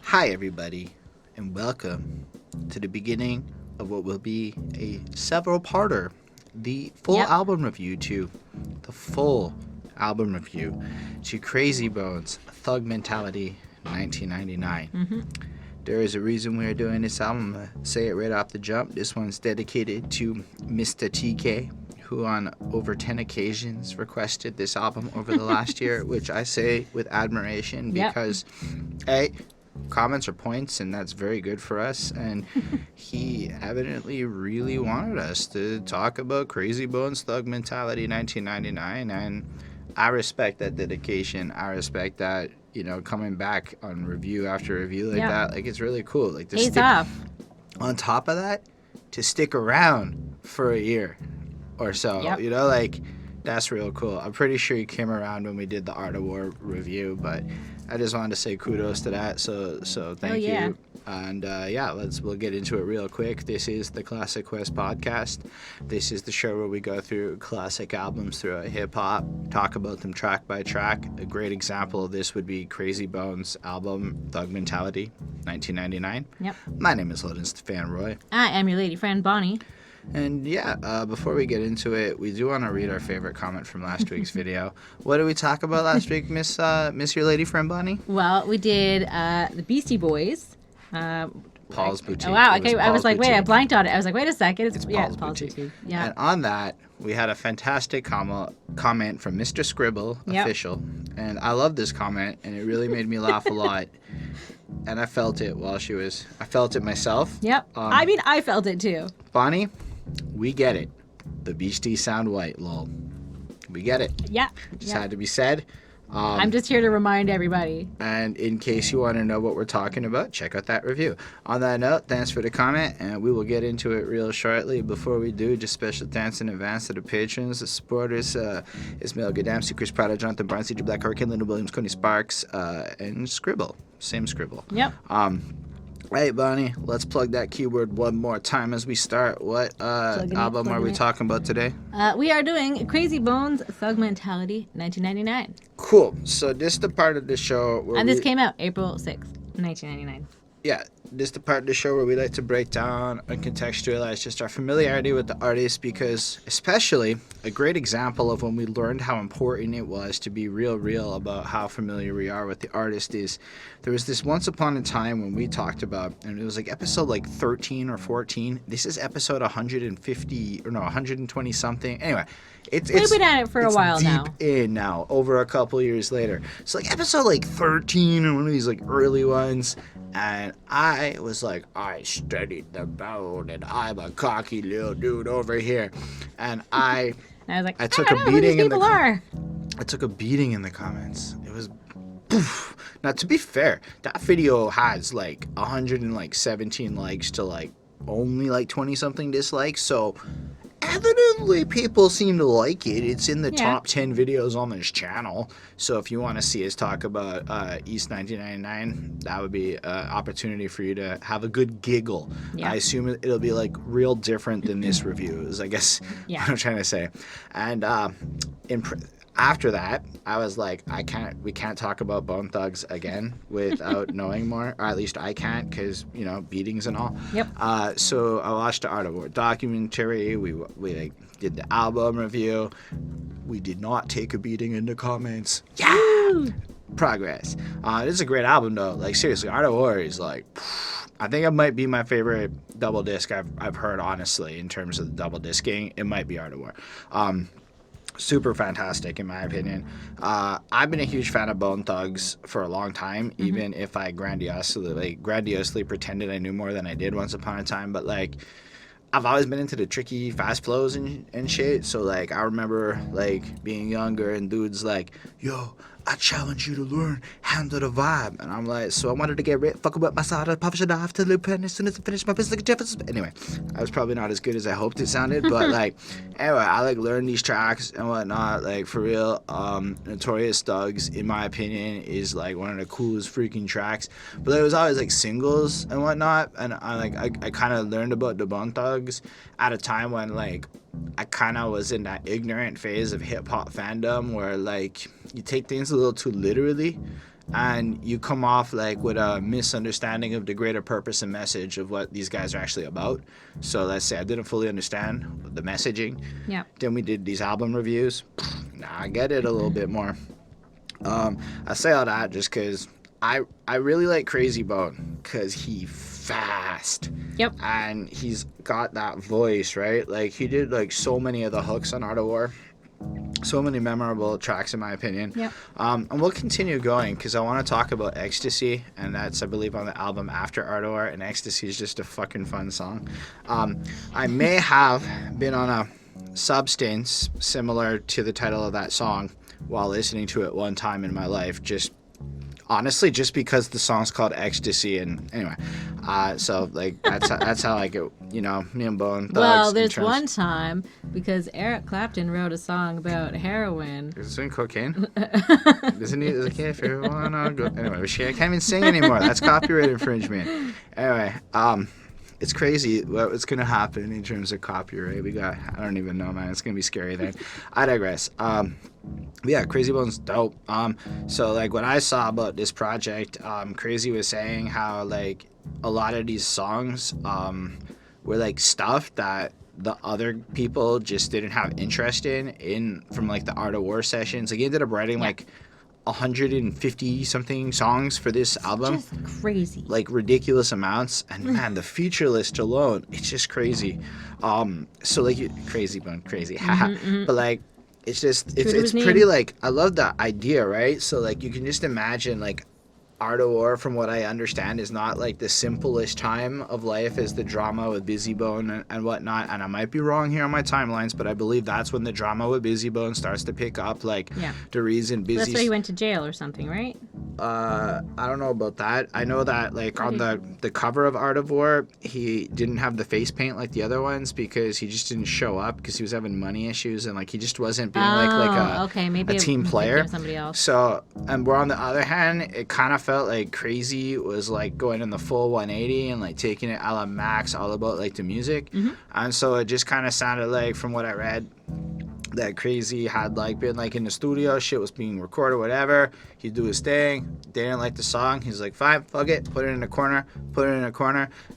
Hi, everybody, and welcome to the beginning of what will be a several-parter, the full album review to Krayzie Bone's Thug Mentality 1999. There is a reason we're doing this album. I'm gonna say it right off the jump. This one's dedicated to Mr. TK, who on over 10 occasions requested this album over the last year, which I say with admiration because, A, comments are points, and that's very good for us, and he evidently really wanted us to talk about Krayzie Bone's Thug Mentality 1999, and I respect that dedication. I respect that, coming back on review after review like that. Like, it's really cool. Like, to Pays off. On top of that, to stick around for a year or so, that's real cool. I'm pretty sure he came around when we did the Art of War review, but I just wanted to say kudos to that. So thank you. And we'll get into it real quick. This is the Classic Quest podcast. This is the show where we go through classic albums throughout hip hop, talk about them track by track. A great example of this would be Krayzie Bone's album Thug Mentality 1999. Yep. My name is Holden Stephan Roy. I am your lady friend Bonnie. And before we get into it, we do want to read our favorite comment from last week's video. What did we talk about last week, Miss Your Lady Friend Bonnie? Well, we did the Beastie Boys. Paul's Boutique. Oh, wow. Okay, I was like, wait, I blanked on it. I was like, wait a second. It's Paul's Boutique. Yeah. And on that, we had a fantastic comment from Mr. Scribble Official. And I love this comment, and it really made me laugh a lot. And I felt it I felt it myself. Yep. I felt it too. Bonnie, we get it. The Beasties sound white, lol. We get it. Yeah. Just had to be said. I'm just here to remind everybody. And in case you want to know what we're talking about, check out that review. On that note, thanks for the comment, and we will get into it real shortly. Before we do, just special thanks in advance to the patrons, the supporters, Ismail Gadamsi, Chris Prada, Jonathan Barnes, CJ Black, Hurricane, Linda Williams, Coney Sparks, and Scribble. Same Scribble. Yep. Hey, Bonnie, let's plug that keyword one more time as we start. What album are we talking about today? We are doing Krayzie Bone's Thug Mentality 1999. Cool. So this is the part of the show where this came out April 6th, 1999. Yeah, this is the part of the show where we like to break down and contextualize just our familiarity with the artist, because especially a great example of when we learned how important it was to be real about how familiar we are with the artist is there was this once upon a time when we talked about, and it was like episode 13 or 14. This is episode 120 something. Anyway, we've been at it for a while now. Deep in now, over a couple years later. So like episode 13 and one of these early ones. And I was like, I studied the bone, and I'm a cocky little dude over here. And I was like, I took a beating in the I took a beating in the comments. It was poof. Now, to be fair, that video has 117 likes to only 20 something dislikes. So evidently people seem to like it. It's in the top 10 videos on this channel. So if you want to see us talk about East 1999, that would be an opportunity for you to have a good giggle. I assume it'll be real different than this review is, I guess, what I'm trying to say. And after that, I was like, we can't talk about Bone Thugs again without knowing more, or at least I can't, because, beatings and all. Yep. So I watched the Art of War documentary. We did the album review. We did not take a beating in the comments. Yeah! Woo! Progress. This is a great album, though. Seriously, Art of War is I think it might be my favorite double disc I've heard, honestly, in terms of the double disking. It might be Art of War. Super fantastic, in my opinion. I've been a huge fan of Bone Thugs for a long time, even if I grandiosely pretended I knew more than I did once upon a time. But I've always been into the tricky, fast flows and shit. So I remember being younger and dudes yo, I challenge you to learn Handle the Vibe. And I'm like, so I wanted to get rid, fuck about my side, pop shit off to the pen as soon as I finish my business like Jefferson. Anyway, I was probably not as good as I hoped it sounded, but anyway, I learned these tracks and whatnot, for real. Notorious Thugz, in my opinion, is one of the coolest freaking tracks. But there was always singles and whatnot, and I kind of learned about the Bone Thugs at a time when I kind of was in that ignorant phase of hip hop fandom where like you take things a little too literally, and you come off like with a misunderstanding of the greater purpose and message of what these guys are actually about. So let's say I didn't fully understand the messaging. Yeah. Then we did these album reviews. Now I get it a little bit more. I say all that just because I really like Krayzie Bone because he fast. Yep. And he's got that voice, right? Like he did like so many of the hooks on Art of War. So many memorable tracks in my opinion. Yep. And we'll continue going because I want to talk about Ecstasy, and that's I believe on the album after Art of War, and Ecstasy is just a fucking fun song. I may have been on a substance similar to the title of that song while listening to it one time in my life, just honestly just because the song's called Ecstasy. And anyway, so like that's how I get, you know, me and Bone Thugz. Well, there's one time because Eric Clapton wrote a song about heroin. Is it cocaine? Isn't he? Is it okay if you wanna go? Anyway, I can't even sing anymore. That's copyright infringement. Anyway, it's crazy what's gonna happen in terms of copyright. I don't even know, man. It's gonna be scary then. I digress. Yeah, Krayzie Bone's dope. So like what I saw about this project, Krayzie was saying how like a lot of these songs were like stuff that the other people just didn't have interest in from like the Art of War sessions. Like he ended up writing like 150 something songs for this album. Just crazy. Like ridiculous amounts. And man, the feature list alone, it's just crazy. So like Krayzie Bone, crazy. But like it's just it's pretty like I love that idea, right? So like you can just imagine like Art of War, from what I understand, is not like the simplest time of life as the drama with Busy Bone and whatnot. And I might be wrong here on my timelines, but I believe that's when the drama with Busy Bone starts to pick up. Like the reason Busy. That's why he went to jail or something, right? I don't know about that. I know that like on the cover of Art of War, he didn't have the face paint like the other ones because he just didn't show up because he was having money issues and like he just wasn't being maybe a team player. Somebody else. So, and where on the other hand, it kind of felt like Krayzie was like going in the full 180 and like taking it a la Max, all about like the music. And so it just kind of sounded like, from what I read, that Krayzie had like been like in the studio, shit was being recorded, whatever. He'd do his thing. They didn't like the song. He's like, fine, fuck it, put it in a corner,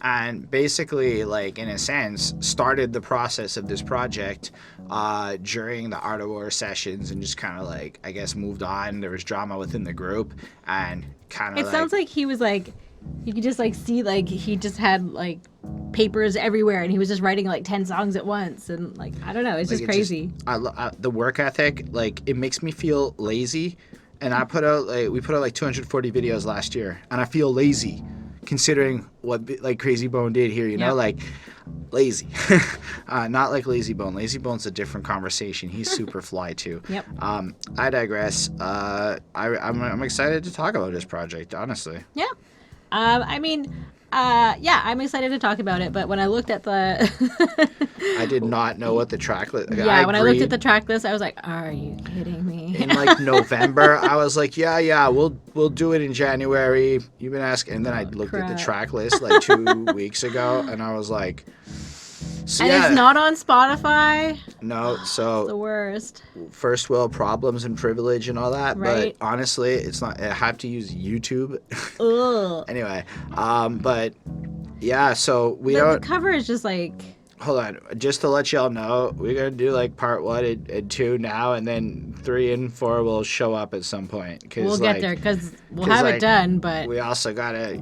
and basically, like in a sense, started the process of this project during the Art of War sessions, and just kind of like, I guess, moved on. There was drama within the group, and kind of. It sounds like he was like, you could just like see like he just had like papers everywhere and he was just writing like 10 songs at once, and like I don't know, it's just crazy. The work ethic, like it makes me feel lazy, and we put out like 240 videos last year, and I feel lazy considering what like Krayzie Bone did here, you know, like lazy. Not like Lazy Bone. Lazy Bone's a different conversation. He's super fly too. I digress. I'm excited to talk about this project, honestly. I mean, I'm excited to talk about it, but when I looked at the... I did not know what the track list... when I looked at the track list, I was like, are you kidding me? In like November, I was like, we'll do it in January. You've been asking. And then I looked at the track list like 2 weeks ago, and I was like... So, and it's not on Spotify. No, so it's the worst. First world problems and privilege and all that. Right. But honestly, it's not. I have to use YouTube. Ugh. Anyway, but yeah. So the cover is just like. Hold on, just to let y'all know, we're gonna do like part 1 and 2 now, and then 3 and 4 will show up at some point. We'll get there because we'll have it done, but we also gotta,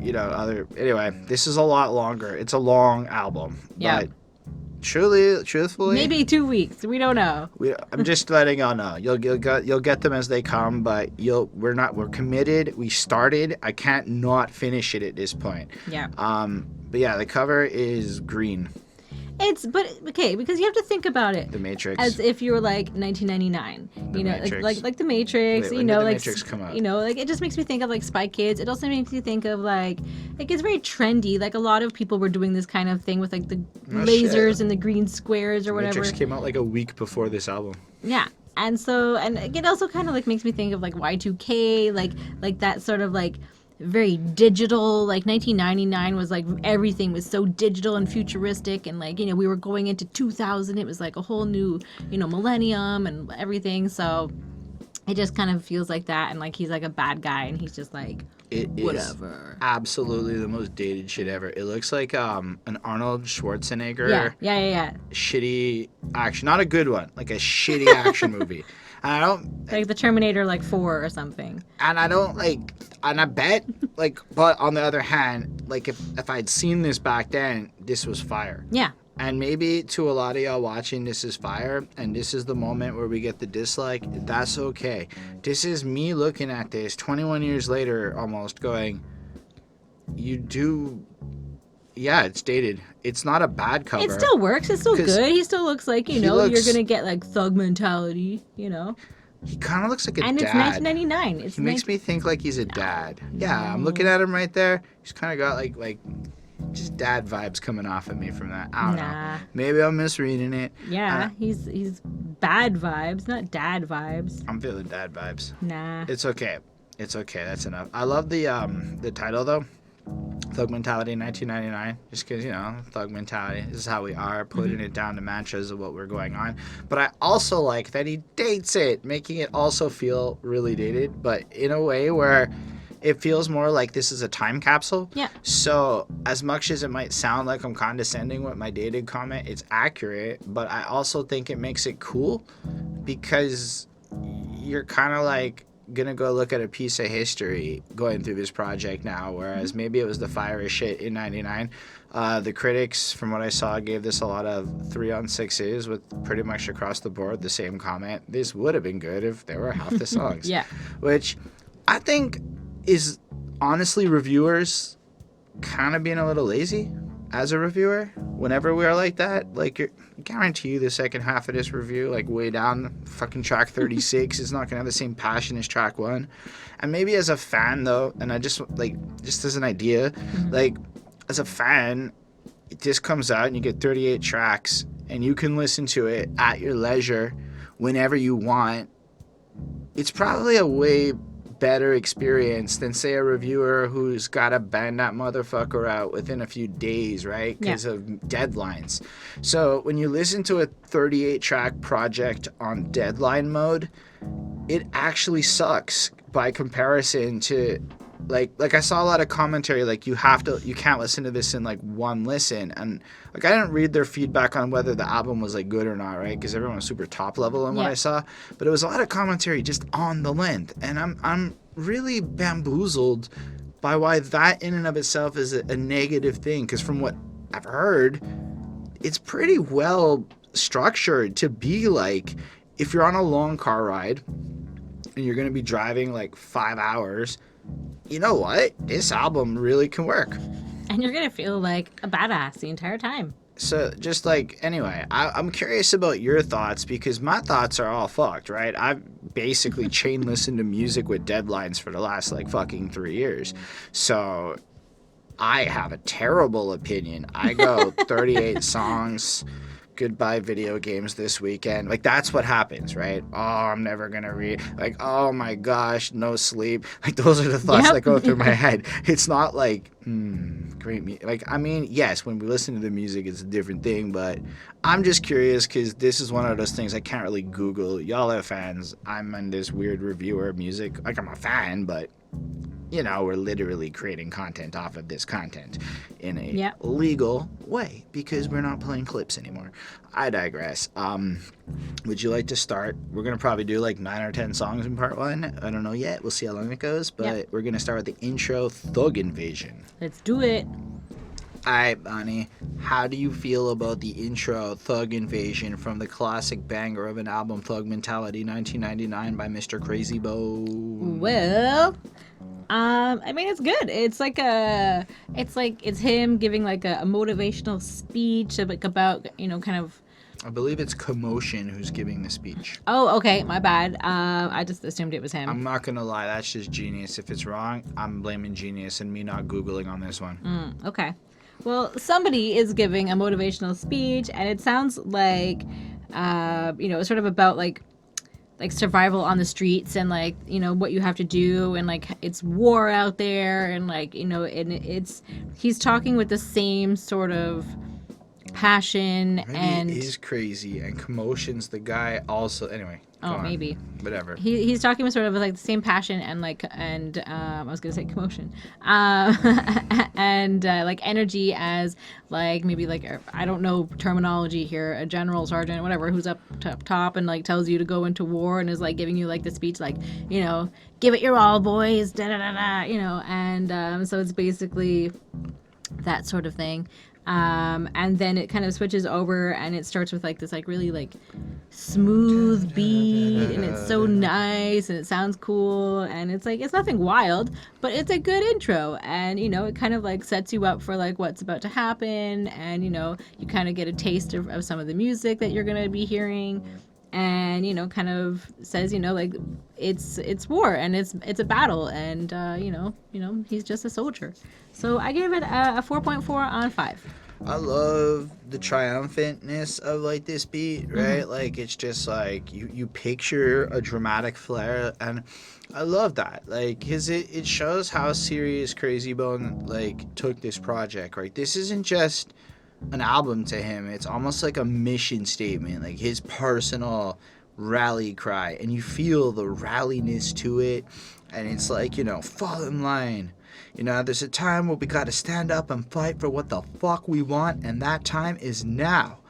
Anyway, this is a lot longer. It's a long album. Yeah. But truthfully, maybe 2 weeks. We don't know. I'm just letting y'all know. You'll get them as they come, but we're committed. We started. I can't not finish it at this point. Yeah. But yeah, the cover is green. Because you have to think about it. The Matrix. As if you were like 1999. Like the Matrix. When did the Matrix come out? Like it just makes me think of like Spy Kids. It also makes me think of like it's very trendy. Like a lot of people were doing this kind of thing with like the lasers and the green squares or whatever. Matrix came out like a week before this album. Yeah. And so, and it also kind of like makes me think of like Y2K, like that sort of like very digital. Like 1999 was like everything was so digital and futuristic, and like, you know, we were going into 2000. It was like a whole new, you know, millennium and everything. So it just kind of feels like that, and like he's like a bad guy, and he's just like, It whatever. is absolutely the most dated shit ever. It looks like an Arnold Schwarzenegger Yeah. shitty action, not a good one, like a shitty action movie. And I don't Like the Terminator, like 4 or something. and I don't like, and I bet like, but on the other hand, like if I'd seen this back then, this was fire. Yeah. And maybe to a lot of y'all watching, this is fire, and this is the moment where we get the dislike. That's okay. This is me looking at this 21 years later, almost going, yeah, it's dated. It's not a bad cover. It still works. It's still 'Cause good. He still looks like, you he know, looks- you're going to get like thug mentality, you know? He kind of looks like a And dad. it's 1999. It's He makes me think like he's a dad. Yeah, I'm looking at him right there. He's kind of got like just dad vibes coming off of me from that. I don't Nah. know. Maybe I'm misreading it. Yeah, he's bad vibes, not dad vibes. I'm feeling dad vibes. Nah. It's okay. It's okay. That's enough. I love the title though. Thug Mentality 1999. Just because, you know, thug mentality. This is how we are. Putting it down to mantras of what we're going on. But I also like that he dates it, making it also feel really dated, but in a way where it feels more like this is a time capsule. Yeah. So as much as it might sound like I'm condescending with my dated comment, it's accurate. But I also think it makes it cool because you're kind of like gonna go look at a piece of history going through this project now, whereas maybe it was the fire shit in 99. The critics, from what I saw, gave this a lot of 3 on 6s with pretty much across the board the same comment. This would have been good if there were half the songs. Yeah. Which I think is honestly reviewers kind of being a little lazy as a reviewer whenever we are like that. Like, I guarantee you the second half of this review, like way down fucking track 36, is not gonna have the same passion as track 1. And maybe as a fan though, and I just like, just as an idea, like as a fan, this comes out and you get 38 tracks and you can listen to it at your leisure whenever you want. It's probably a way better experience than, say, a reviewer who's got to bang that motherfucker out within a few days, right? Because of deadlines. So when you listen to a 38-track project on deadline mode, it actually sucks by comparison to like I saw a lot of commentary like you can't listen to this in like one listen, and like I didn't read their feedback on whether the album was like good or not, right? Because everyone was super top level in what I saw, but it was a lot of commentary just on the length, and I'm really bamboozled by why that in and of itself is a negative thing, because from what I've heard, it's pretty well structured to be like, if you're on a long car ride and you're going to be driving like 5 hours, you know what? This album really can work. And you're going to feel like a badass the entire time. So just like, anyway, I'm curious about your thoughts, because my thoughts are all fucked, right? I've basically chain listened to music with deadlines for the last like fucking 3 years. So I have a terrible opinion. I go 38 songs. Goodbye video games this weekend. Like, that's what happens, right? Oh, I'm never gonna read. Like, oh my gosh, no sleep. Like, those are the thoughts that go through my head. It's not like, great music. Like, I mean, yes, when we listen to the music, it's a different thing, but I'm just curious because this is one of those things I can't really Google. Y'all are fans. I'm in this weird reviewer of music. Like, I'm a fan, but you know, we're literally creating content off of this content in a legal way because we're not playing clips anymore. I digress. Would you like to start? We're going to probably do like 9 or 10 songs in part 1. I don't know yet. We'll see how long it goes, but we're going to start with the intro, Thug Invasion. Let's do it. All right, Bonnie, how do you feel about the intro, Thug Invasion, from the classic banger of an album, Thug Mentality, 1999 by Mr. Krayzie Bone? Well, I mean, it's good. It's him giving like a motivational speech about, you know, kind of. I believe it's Commotion who's giving the speech. Oh, okay, my bad. I just assumed it was him. I'm not gonna lie, that's just genius. If it's wrong, I'm blaming genius and me not Googling on this one. Okay. Well, somebody is giving a motivational speech, and it sounds like, you know, sort of about like like survival on the streets and like, you know, what you have to do, and like it's war out there, and like, you know, and he's talking with the same sort of passion. Maybe and it is Krayzie, and Commotion's the guy also. Anyway. Go on. Maybe. Whatever. He's talking with sort of like the same passion and like, and I was gonna say commotion, and like energy as like maybe like I don't know terminology here, a general, sergeant, whatever, who's up top and like tells you to go into war and is like giving you like the speech, like, you know, give it your all, boys, da da da da, you know, and so it's basically that sort of thing. And then it kind of switches over and it starts with like this like really like smooth beat, and it's so nice and it sounds cool, and it's like it's nothing wild, but it's a good intro, and you know, it kind of like sets you up for like what's about to happen, and you know, you kind of get a taste of some of the music that you're gonna be hearing, and you know, kind of says, you know, like it's war and it's a battle, and you know he's just a soldier. So I gave it a 4.4 on 5. I love the triumphantness of like this beat, right? Like it's just like you picture a dramatic flair, and I love that. Like, cause it shows how serious Krayzie Bone like took this project, right? This isn't just an album to him. It's almost like a mission statement, like his personal rally cry, and you feel the ralliness to it, and it's like, you know, fall in line. You know, there's a time where we got to stand up and fight for what the fuck we want, and that time is now.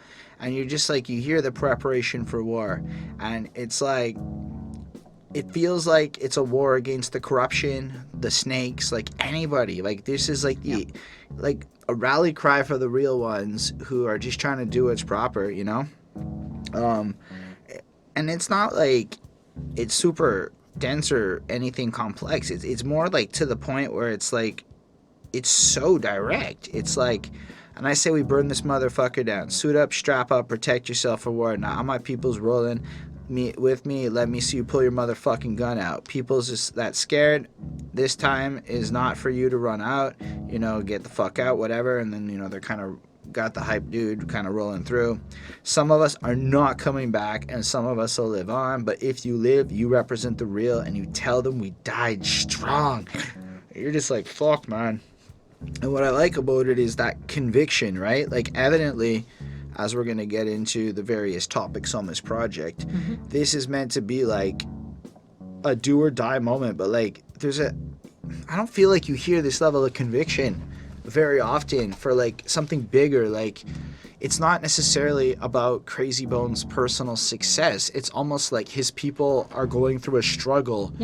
And you're just like, you hear the preparation for war, and it's like, it feels like it's a war against the corruption, the snakes, like anybody. Like this is like like a rally cry for the real ones who are just trying to do what's proper, you know? And it's not like it's super dense or anything complex. It's more like to the point where it's like it's so direct. It's like, and I say we burn this motherfucker down. Suit up, strap up, protect yourself for war. Now all my people's rolling with me. Let me see you pull your motherfucking gun out. People's just that scared. This time is not for you to run out. You know, get the fuck out, whatever. And then, you know, they're kind of got the hype dude kind of rolling through. Some of us are not coming back, and some of us will live on, but if you live, you represent the real, and you tell them we died strong. You're just like, fuck, man. And what I like about it is that conviction, right? Like, evidently, as we're going to get into the various topics on this project, this is meant to be like a do or die moment, but like I don't feel like you hear this level of conviction very often for like something bigger. Like, it's not necessarily about Krayzie Bone's personal success. It's almost like his people are going through a struggle,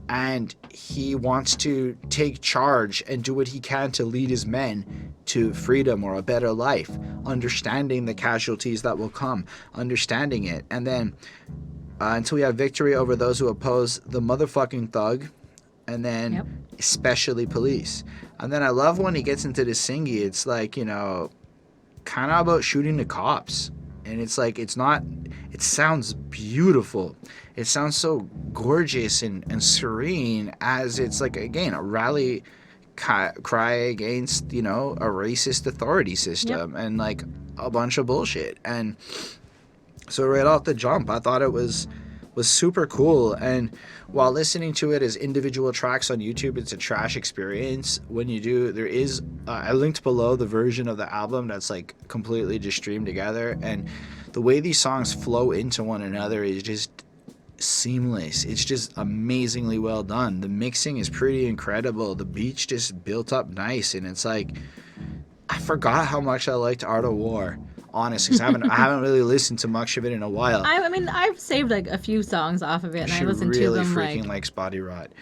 and he wants to take charge and do what he can to lead his men to freedom or a better life, understanding the casualties that will come, understanding it, and then until we have victory over those who oppose the motherfucking thug, and then especially police. And then I love when he gets into the singy, it's like, you know, kind of about shooting the cops. And it's like, it sounds beautiful. It sounds so gorgeous and serene, as it's like, again, a rally cry against, you know, a racist authority system and like a bunch of bullshit. And so right off the jump, I thought it was super cool. And while listening to it as individual tracks on YouTube, it's a trash experience. When you do, there is I linked below the version of the album that's like completely just streamed together, and the way these songs flow into one another is just seamless. It's just amazingly well done. The mixing is pretty incredible. The beats just built up nice, and it's like, I forgot how much I liked Art of War. Honestly, I haven't really listened to much of it in a while. I mean, I've saved like a few songs off of it, and I listened to them really freaking like likes Body Rot.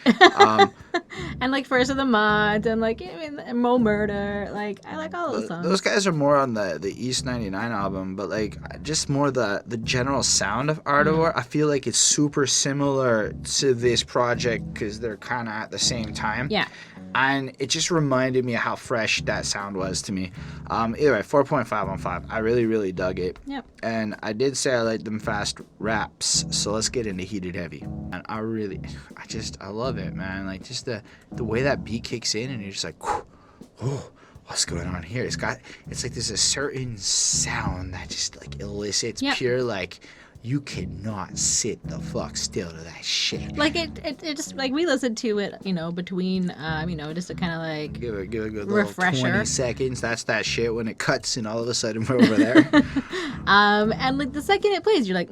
and like First of the Month, and like, I mean, Mo Murder. Like, I like all those songs. Those guys are more on the East 99 album, but like just more the general sound of Art of War. I feel like it's super similar to this project because they're kind of at the same time. Yeah. And it just reminded me of how fresh that sound was to me. Either way, 4.5 on 5. I really, really dug it. Yep. And I did say I like them fast raps, so let's get into Heated Heavy. And I love it, man. Like, just the way that beat kicks in, and you're just like, whoa, what's going on here? It's like there's a certain sound that just like elicits pure like, you cannot sit the fuck still to that shit. Like it just like we listened to it, between just to kind of like Give it a good little refresher. 20 seconds. That's that shit when it cuts and all of a sudden we're over there. And like the second it plays, you're like,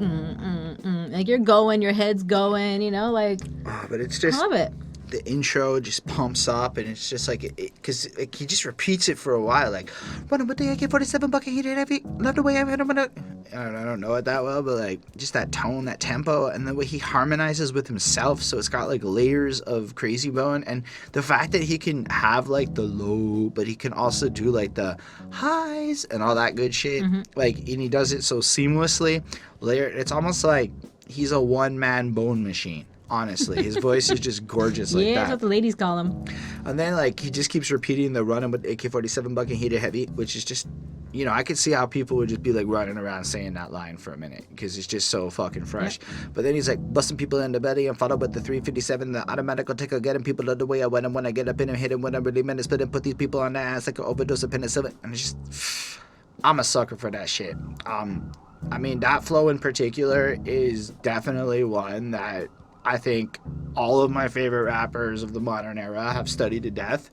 like you're going, your head's going, like. But it's just, I love it. the intro just pumps up, and it's just like, because he just repeats it for a while, like, run with the AK-47 bucket, he did heavy, love the way I hit him. I don't know it that well, but like, just that tone, that tempo, and the way he harmonizes with himself, so it's got like layers of Krayzie Bone, and the fact that he can have like the low, but he can also do like the highs and all that good shit, like, and he does it so seamlessly, layered. It's almost like he's a one-man bone machine. Honestly, his voice is just gorgeous like that. Yeah, that's what the ladies call him. And then, like, he just keeps repeating the running with AK-47 bucket, he did heavy, which is just, I could see how people would just be, like, running around saying that line for a minute, because it's just so fucking fresh. Yep. But then he's, like, busting people in the belly and followed with the 357, the automatic will take a getting people out of the way. I went and when I get up in and hit him when I really meant to split and put these people on their ass like an overdose of penicillin. And it's just, I'm a sucker for that shit. I mean, that flow in particular is definitely one that I think all of my favorite rappers of the modern era have studied to death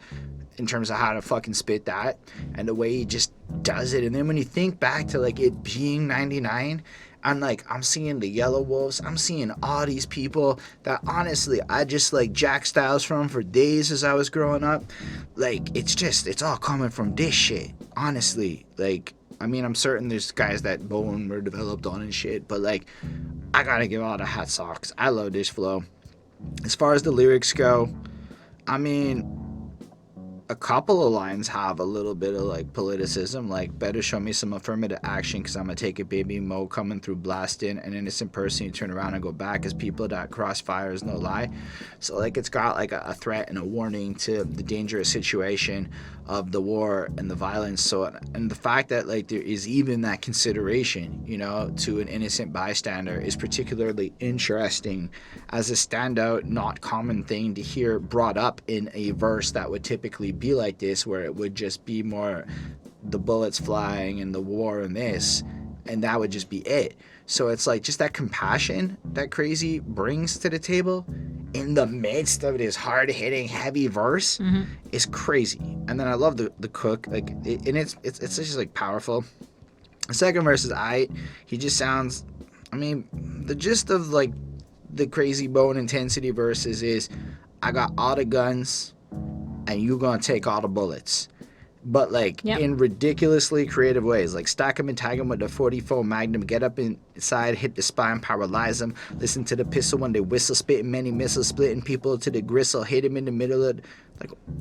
in terms of how to fucking spit that and the way he just does it. And then when you think back to like it being 99, and like I'm seeing the Yellow Wolves, I'm seeing all these people that honestly I just like Jack Styles from for days as I was growing up. Like it's all coming from this shit, honestly. Like, I mean, I'm certain there's guys that Bone were developed on and shit, but like, I gotta give all the hats off. I love this flow. As far as the lyrics go, I mean, a couple of lines have a little bit of like politicism, like better show me some affirmative action because I'm gonna take it, baby. Mo coming through blasting an innocent person, you turn around and go back as people that cross fire is no lie. So like it's got like a threat and a warning to the dangerous situation of the war and the violence. So, and the fact that like there is even that consideration, to an innocent bystander is particularly interesting as a standout, not common thing to hear brought up in a verse that would typically be like this, where it would just be more the bullets flying and the war and this, and that would just be it. So it's like just that compassion that Krayzie brings to the table in the midst of this hard-hitting, heavy verse is crazy. And then I love the cook, like, and it's just like powerful. The second verse is he just sounds, I mean, the gist of like the Krayzie Bone intensity verses is, I got all the guns and you gonna take all the bullets. But like in ridiculously creative ways, like stack him and tag him with the 44 Magnum, get up inside, hit the spine, paralyze him, listen to the pistol when they whistle, spitting many missiles, splitting people to the gristle, hit him in the middle of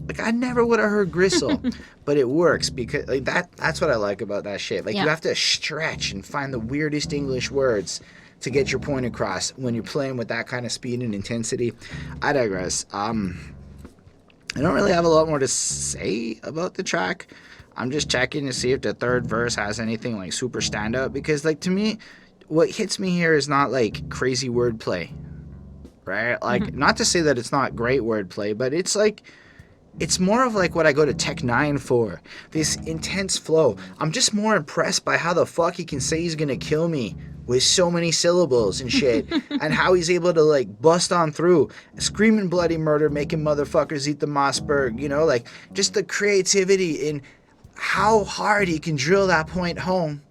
like I never would have heard gristle, but it works because like that's what I like about that shit. Like you have to stretch and find the weirdest English words to get your point across when you're playing with that kind of speed and intensity. I digress. I don't really have a lot more to say about the track. I'm just checking to see if the third verse has anything like super standout, because like to me, what hits me here is not like crazy wordplay, right? Like not to say that it's not great wordplay, but it's like, it's more of like what I go to Tech 9 for. This intense flow. I'm just more impressed by how the fuck he can say he's gonna kill me with so many syllables and shit, and how he's able to like bust on through, screaming bloody murder, making motherfuckers eat the Mossberg, like just the creativity in how hard he can drill that point home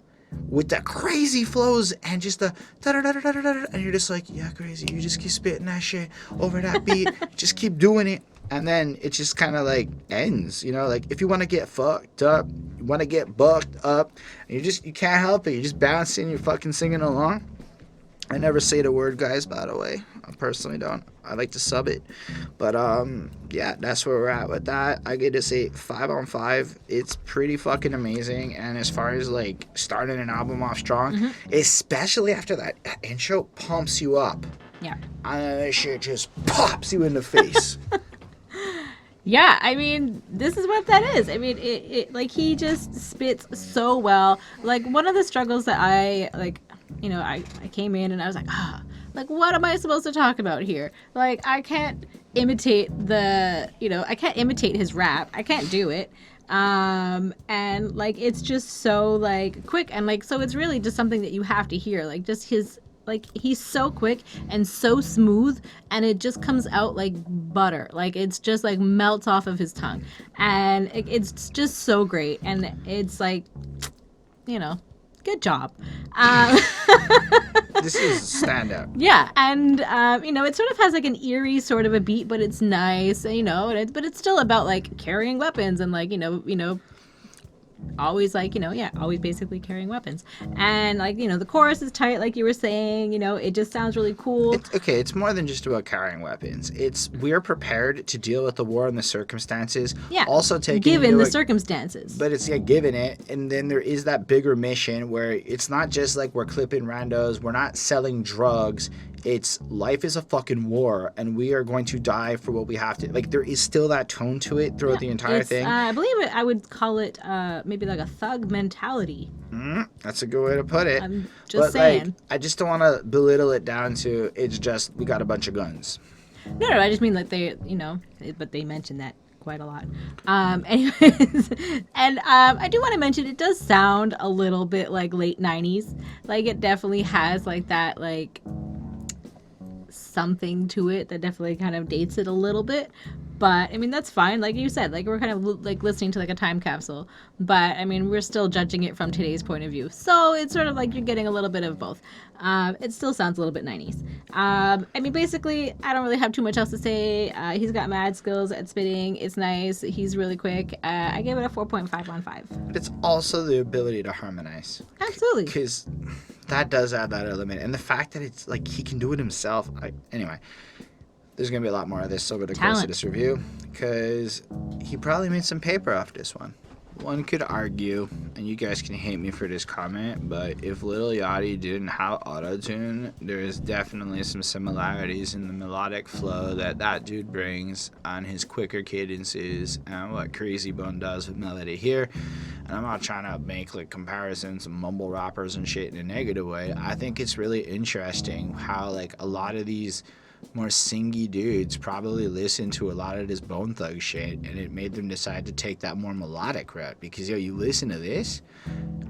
with the crazy flows and just the da-da-da-da-da-da, and you're just like, yeah, Krayzie, you just keep spitting that shit over that beat, just keep doing it. And then it just kind of like ends, like if you want to get fucked up, you want to get bucked up, and you can't help it. You're just bouncing, you're fucking singing along. I never say the word guys, by the way. I personally don't. I like to sub it. But yeah, that's where we're at with that. I get to say 5 on 5. It's pretty fucking amazing. And as far as like starting an album off strong, especially after that intro pumps you up. Yeah. And then that shit just pops you in the face. Yeah, I mean, this is what that is. I mean, it like he just spits so well. Like one of the struggles that I like, I came in and I was like, like what am I supposed to talk about here? Like I can't imitate I can't imitate his rap. I can't do it. And like it's just so like quick and like so it's really just something that you have to hear. Like just his like he's so quick and so smooth, and it just comes out like butter. Like it's just like melts off of his tongue, and it's just so great. And it's like, good job. This is standout. Yeah, and it sort of has like an eerie sort of a beat, but it's nice, but it's still about like carrying weapons and like always like always basically carrying weapons, and like the chorus is tight, like you were saying. It just sounds really cool. It's more than just about carrying weapons. We're prepared to deal with the war and the circumstances. Yeah, also taking given the circumstances, but it's given it. And then there is that bigger mission where it's not just like we're clipping randos, we're not selling drugs. It's life is a fucking war, and we are going to die for what we have to. Like, there is still that tone to it throughout the entire thing. I believe I would call it maybe like a thug mentality. That's a good way to put it. I'm just saying. Like, I just don't want to belittle it down to it's just we got a bunch of guns. No, I just mean like they, but they mentioned that quite a lot. Anyways, and I do want to mention it does sound a little bit like late 90s. Like, it definitely has like that like something to it that definitely kind of dates it a little bit, but I mean that's fine. Like you said, like we're kind of like listening to like a time capsule, but I mean we're still judging it from today's point of view, so it's sort of like you're getting a little bit of both. It still sounds a little bit 90s. I mean basically I don't really have too much else to say. He's got mad skills at spitting. It's nice. He's really quick. I gave it a 4.5 on 5. But it's also the ability to harmonize. Absolutely. Because that does add that element, and the fact that it's like he can do it himself. Anyway, there's gonna be a lot more of this over the course of this review, because he probably made some paper off this one. One could argue, and you guys can hate me for this comment, but if Lil Yachty didn't have auto-tune, there's definitely some similarities in the melodic flow that dude brings on his quicker cadences and what Krayzie Bone does with melody here. And I'm not trying to make like comparisons of mumble rappers and shit in a negative way. I think it's really interesting how like a lot of these more singy dudes probably listened to a lot of this Bone Thug shit, and it made them decide to take that more melodic route. Because you listen to this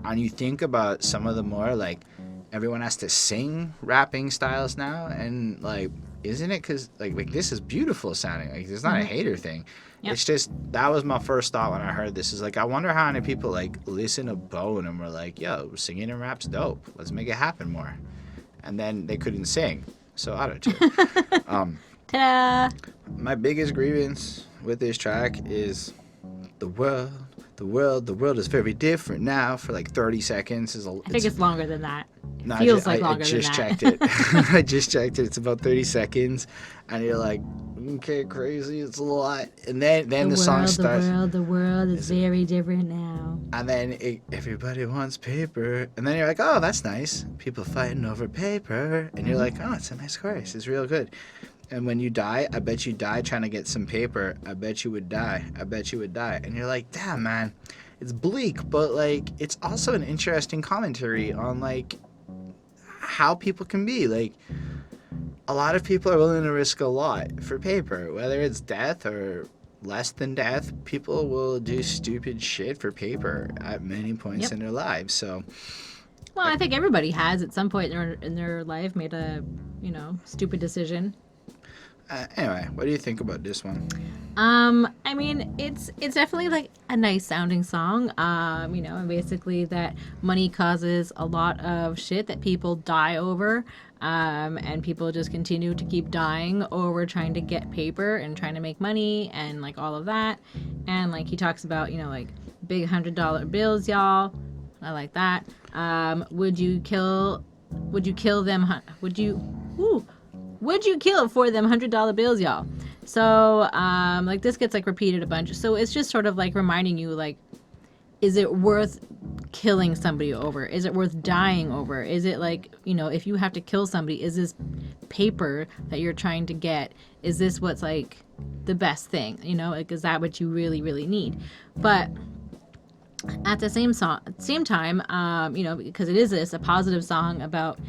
and you think about some of the more like everyone has to sing rapping styles now, and like isn't it because like this is beautiful sounding, like it's not a hater thing. Yep. It's just that was my first thought when I heard this, is like I wonder how many people like listen to Bone and were like, yo, singing and rap's dope, let's make it happen more, and then they couldn't sing. So auto-tune. Ta-da! My biggest grievance with this track is the world is very different now. For like 30 seconds I think it's longer than that. No, Feels I longer just than that. checked it. I just checked it. It's about 30 seconds, and you're like, okay, crazy. It's a lot. And then the song starts. The world is very different now. And then everybody wants paper. And then you're like, oh, that's nice. People fighting over paper. And you're like, oh, it's a nice chorus. It's real good. And when you die, I bet you die trying to get some paper. I bet you would die. I bet you would die. And you're like, damn, man. It's bleak, but like it's also an interesting commentary on like how people can be. Like, a lot of people are willing to risk a lot for paper, whether it's death or less than death. People will do stupid shit for paper at many points in their lives. So, well, I think everybody has at some point in their life made a, stupid decision. Anyway, what do you think about this one? I mean, it's definitely like a nice sounding song. And basically that money causes a lot of shit that people die over. And people just continue to keep dying over trying to get paper and trying to make money and like all of that. And like he talks about, like big $100 bills, y'all. I like that. Would you kill them? Would you kill for them $100 bills, y'all? So, like this gets like repeated a bunch. So it's just sort of like reminding you, like, is it worth killing somebody over? Is it worth dying over? Is it like, if you have to kill somebody, is this paper that you're trying to get, is this what's like the best thing? Like, is that what you really, really need? But at the same time, because it is a positive song about,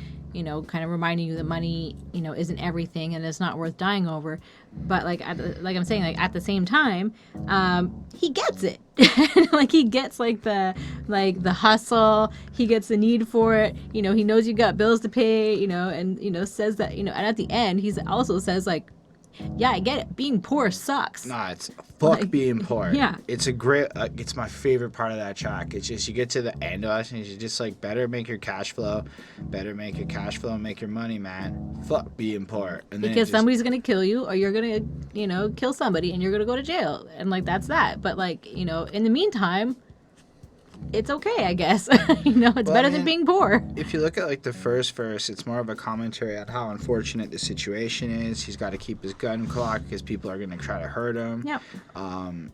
kind of reminding you that money, isn't everything and it's not worth dying over. But like I'm saying, like at the same time, he gets it. Like he gets like the hustle. He gets the need for it. He knows you got bills to pay. And says that. And at the end, he also says like, yeah, I get it. Being poor sucks. Nah, it's fuck being poor. Yeah. It's a great, it's my favorite part of that track. It's just, you get to the end of it and you're just like, better make your cash flow. Better make your cash flow and make your money, man. Fuck being poor. And then because somebody's going to kill you or you're going to, kill somebody and you're going to go to jail. And like, that's that. But like, in the meantime, it's okay, I guess. It's better than being poor. If you look at like the first verse, it's more of a commentary on how unfortunate the situation is. He's got to keep his gun clock because people are going to try to hurt him. Yep.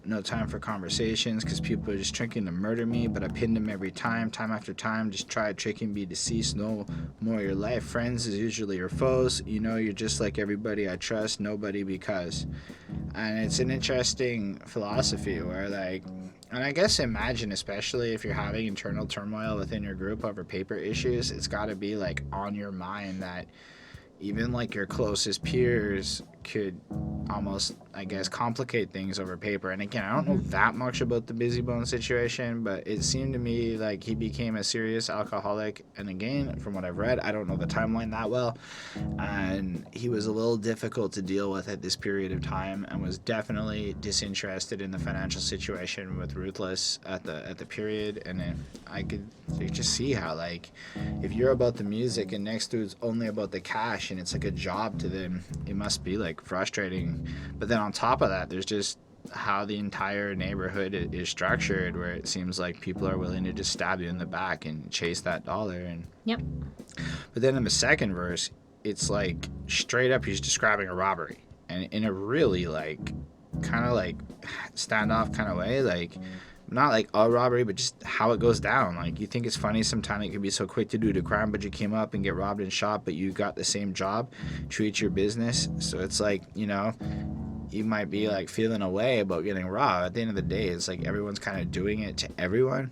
No time for conversations because people are just trying to murder me, but I pinned him every time after time. Just try to trick and be deceased. No more your life. Friends is usually your foes. You're just like everybody I trust, nobody because. And it's an interesting philosophy where like, and I guess imagine, especially if you're having internal turmoil within your group over paper issues, it's got to be like on your mind that even like your closest peers could almost, I guess, complicate things over paper. And again, I don't know that much about the Busy Bone situation, but it seemed to me like he became a serious alcoholic. And again, from what I've read, I don't know the timeline that well. And he was a little difficult to deal with at this period of time and was definitely disinterested in the financial situation with Ruthless at the period. And then you just see how like if you're about the music and next dude's only about the cash and it's like a job to them, it must be like frustrating. But then on top of that, there's just how the entire neighborhood is structured, where it seems like people are willing to just stab you in the back and chase that dollar. And yep. But then in the second verse, it's like straight up he's describing a robbery, and in a really like kind of like standoff kind of way, like not like a robbery, but just how it goes down. Like, you think it's funny sometimes it could be so quick to do the crime, but you came up and get robbed and shot, but you got the same job, treat your business. So it's like, you might be like feeling a way about getting robbed. At the end of the day, it's like everyone's kind of doing it to everyone.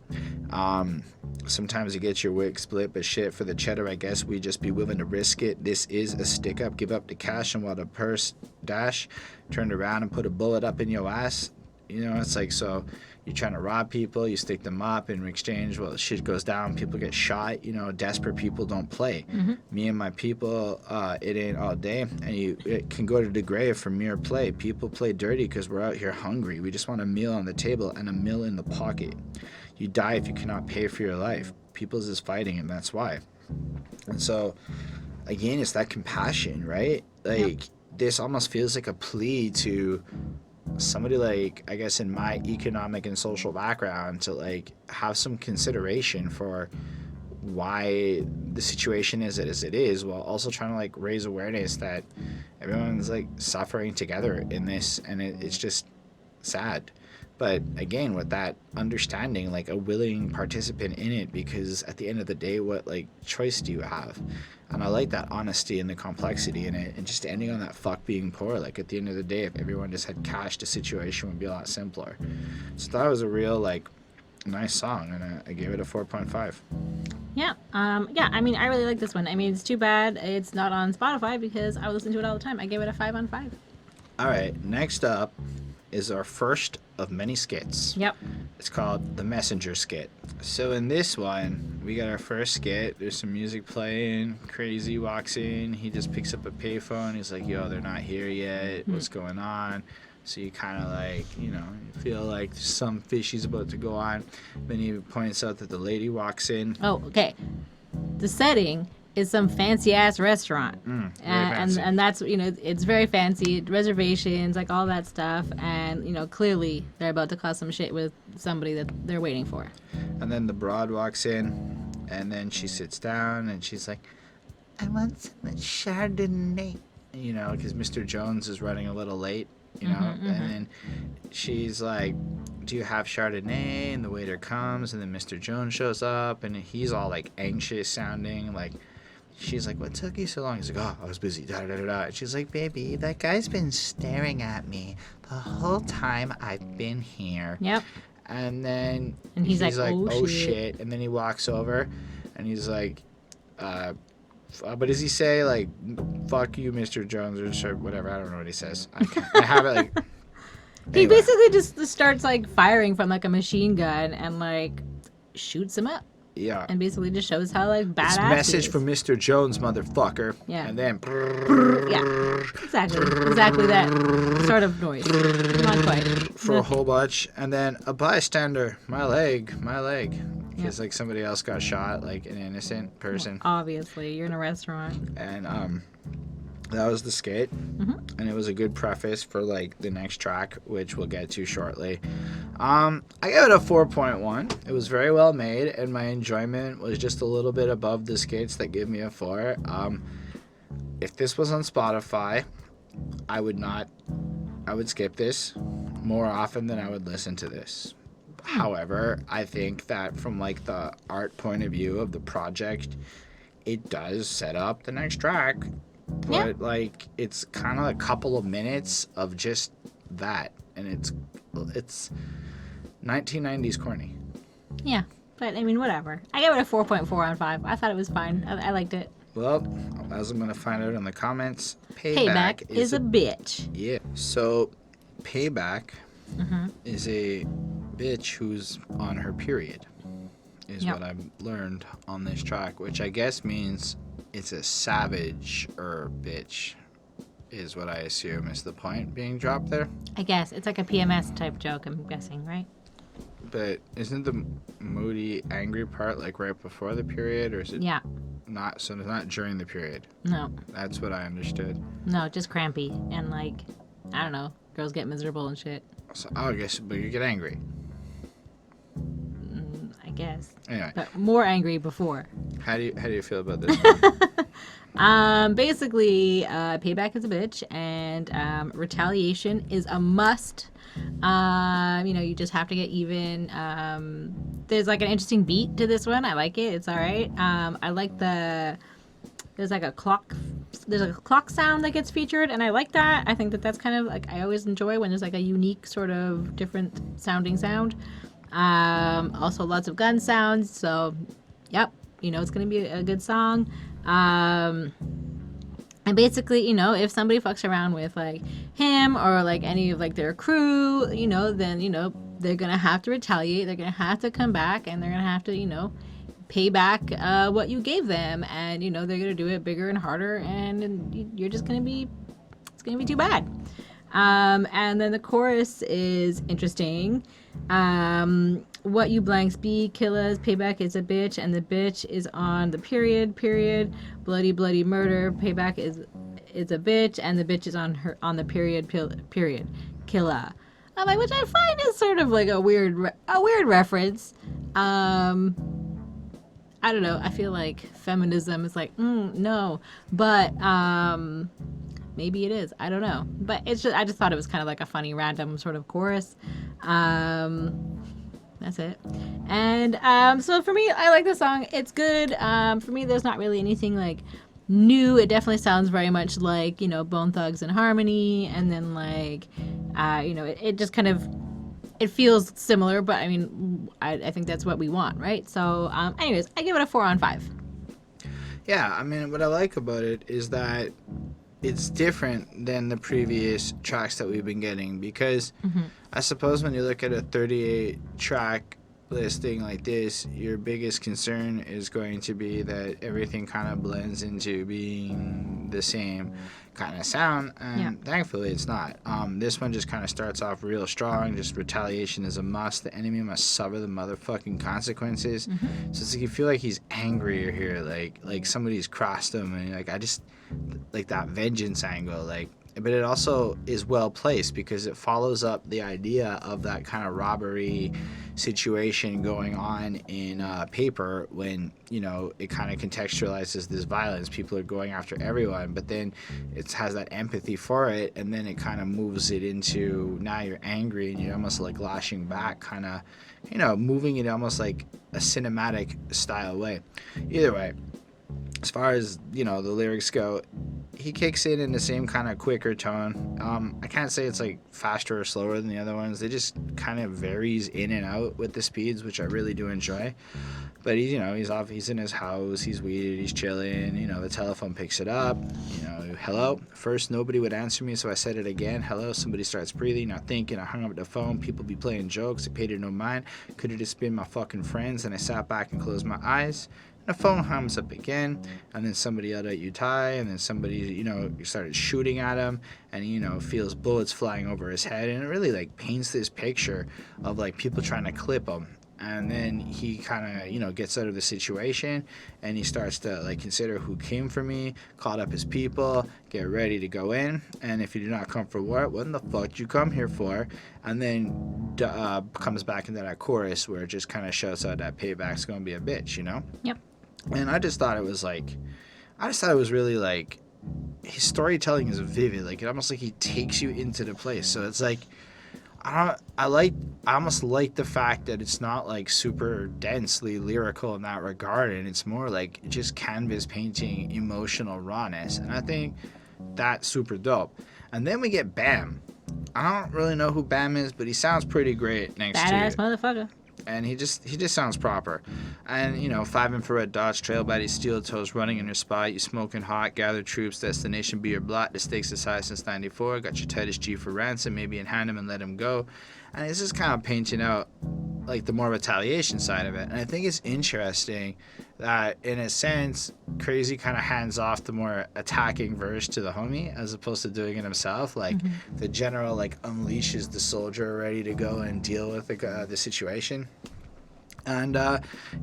Sometimes you get your wig split, but shit, for the cheddar, I guess we just be willing to risk it. This is a stick up. Give up the cash, and while the purse dash, turned around and put a bullet up in your ass. It's like, so you're trying to rob people, you stick them up in exchange, well, shit goes down, people get shot. Desperate people don't play. Me and my people, it ain't all day, and it can go to the grave for mere play. People play dirty because we're out here hungry. We just want a meal on the table and a mill in the pocket. You die if you cannot pay for your life. People's is fighting, and that's why. And so, again, it's that compassion, right? Like, this almost feels like a plea to somebody like, I guess, in my economic and social background, to like have some consideration for why the situation is as it is, while also trying to like raise awareness that everyone's like suffering together in this, and it's just sad. But again, with that understanding, like a willing participant in it, because at the end of the day, what like choice do you have? And I like that honesty and the complexity in it, and just ending on that fuck being poor. Like, at the end of the day, if everyone just had cash, the situation would be a lot simpler. So that was a real like nice song, and I gave it a 4.5. Yeah. I mean, I really like this one. I mean, it's too bad it's not on Spotify because I would listen to it all the time. I gave it a 5 on 5. All right, next up is our first of many skits. Yep. It's called The Messenger Skit. So in this one, we got our first skit. There's some music playing. Krayzie walks in. He just picks up a payphone. He's like, yo, they're not here yet. What's going on? So you kind of like, you feel like some fishy's about to go on. Then he points out that the lady walks in. Oh, okay. The setting is some fancy ass restaurant, and that's it's very fancy, reservations, like all that stuff, and clearly they're about to cause some shit with somebody that they're waiting for. And then the broad walks in, and then she sits down and she's like, I want some Chardonnay, because Mr. Jones is running a little late, and then she's like, do you have Chardonnay? And the waiter comes, and then Mr. Jones shows up, and he's all like anxious sounding, like. She's like, what took you so long? He's like, oh, I was busy, da-da-da-da. And she's like, baby, that guy's been staring at me the whole time I've been here. Yep. And then he's like, oh, shit. And then he walks over, and he's like, But does he say like "fuck you, Mr. Jones" or whatever? I don't know what he says. I have it like. He Anyway. basically just starts like firing from like a machine gun and like shoots him up. Yeah. And basically just shows how like badass It's he message is. from Mr. Jones, motherfucker. Yeah. And then. Yeah. Exactly that sort of noise. Not quite. For a whole bunch, and then a bystander, my leg, because like somebody else got shot, like an innocent person, Obviously, you're in a restaurant. and that was the skit, and it was a good preface for like the next track, which we'll get to shortly. I gave it a 4.1. It was very well made, and my enjoyment was just a little bit above the skits that give me a 4. If this was on Spotify, I would skip this more often than I would listen to this. However, I think that from like the art point of view of the project, it does set up the next track. But like it's kind of a couple of minutes of just that, and it's 1990s corny. Yeah, but I mean, whatever. I gave it a 4.4 on 5. I thought it was fine. I liked it. Well, as I'm gonna find out in the comments, Payback is a bitch. Yeah. So, Payback is a bitch who's on her period, is what I've learned on this track, which I guess means it's a savage or bitch, is what I assume is the point being dropped there. I guess. It's like a PMS type joke, I'm guessing, right? But isn't the moody, angry part like right before the period, or is it not? So it's not during the period. No. That's what I understood. No, just crampy. And like, I don't know, girls get miserable and shit. So I guess, but you get angry. I guess. Anyway. But more angry before. How do you feel about this? Basically, payback is a bitch, and retaliation is a must. You just have to get even. There's like an interesting beat to this one. I like it. It's all right. I like there's like a clock. There's a clock sound that gets featured, and I like that. I think that's kind of like, I always enjoy when there's like a unique sort of different sounding sound. Also lots of gun sounds. So, yep. It's going to be a good song. And basically, if somebody fucks around with like him or like any of like their crew, then, they're going to have to retaliate. They're going to have to come back, and they're going to have to, pay back what you gave them. And, they're going to do it bigger and harder, and you're just going to be, it's going to be too bad. And then the chorus is interesting. What you blanks be, killers, payback is a bitch, and the bitch is on the period, bloody murder, payback is a bitch, and the bitch is on the period, killer. Which I find is sort of like a weird reference. I don't know. I feel like feminism is like, no, but maybe it is. I don't know. But I just thought it was kind of like a funny, random sort of chorus. That's it. And so for me, I like the song. It's good. For me, there's not really anything like new. It definitely sounds very much like, Bone Thugz and Harmony. And then like, it just kind of, it feels similar. But I mean, I think that's what we want, right? So anyways, I give it a 4 on 5. Yeah, I mean, what I like about it is that it's different than the previous tracks that we've been getting, because I suppose when you look at a 38 track listing like this, your biggest concern is going to be that everything kind of blends into being the same kind of sound, and thankfully it's not. This one just kind of starts off real strong. Just retaliation is a must. The enemy must suffer the motherfucking consequences. So it's like you feel like he's angrier here, like somebody's crossed him, and like I just like that vengeance angle, like. But it also is well placed because it follows up the idea of that kind of robbery situation going on in paper when, it kind of contextualizes this violence. People are going after everyone, but then it has that empathy for it, and then it kind of moves it into now you're angry and you're almost like lashing back, kind of, moving it almost like a cinematic style way. Either way, as far as, the lyrics go, he kicks in the same kind of quicker tone. I can't say it's like faster or slower than the other ones. They just kind of varies in and out with the speeds, which I really do enjoy. But he's, he's in his house, he's weeded, he's chilling, the telephone picks it up, hello. First, nobody would answer me, so I said it again. Hello, somebody starts breathing, not thinking, I hung up the phone, people be playing jokes, I paid it no mind. Could have just been my fucking friends, and I sat back and closed my eyes. The phone hums up again, and then somebody yelled at you, Ty, and then somebody, you started shooting at him, and feels bullets flying over his head, and it really, like, paints this picture of, like, people trying to clip him. And then he kind of, gets out of the situation, and he starts to, like, consider who came for me, called up his people, get ready to go in, and if you do not come for what in the fuck did you come here for? And then comes back into that chorus where it just kind of shouts out that Payback's gonna be a bitch, Yep. And I just thought it was really, like, his storytelling is vivid. Like, it almost like he takes you into the place. So it's like, I almost like the fact that it's not, like, super densely lyrical in that regard, and it's more like just canvas painting emotional rawness. And I think that's super dope. And then we get Bam. I don't really know who Bam is, but he sounds pretty great next to Badass motherfucker. And he just sounds proper. And 5 infrared dots, trail by these steel toes, running in your spot. You smoking hot, gather troops, destination be your blot. The stakes is high since 94. Got your tightest G for ransom, maybe in hand him and let him go. And it's just kind of painting out, like, the more retaliation side of it. And I think it's interesting that, in a sense, Krayzie kind of hands off the more attacking verse to the homie as opposed to doing it himself. Like, the general, like, unleashes the soldier ready to go and deal with the situation. And,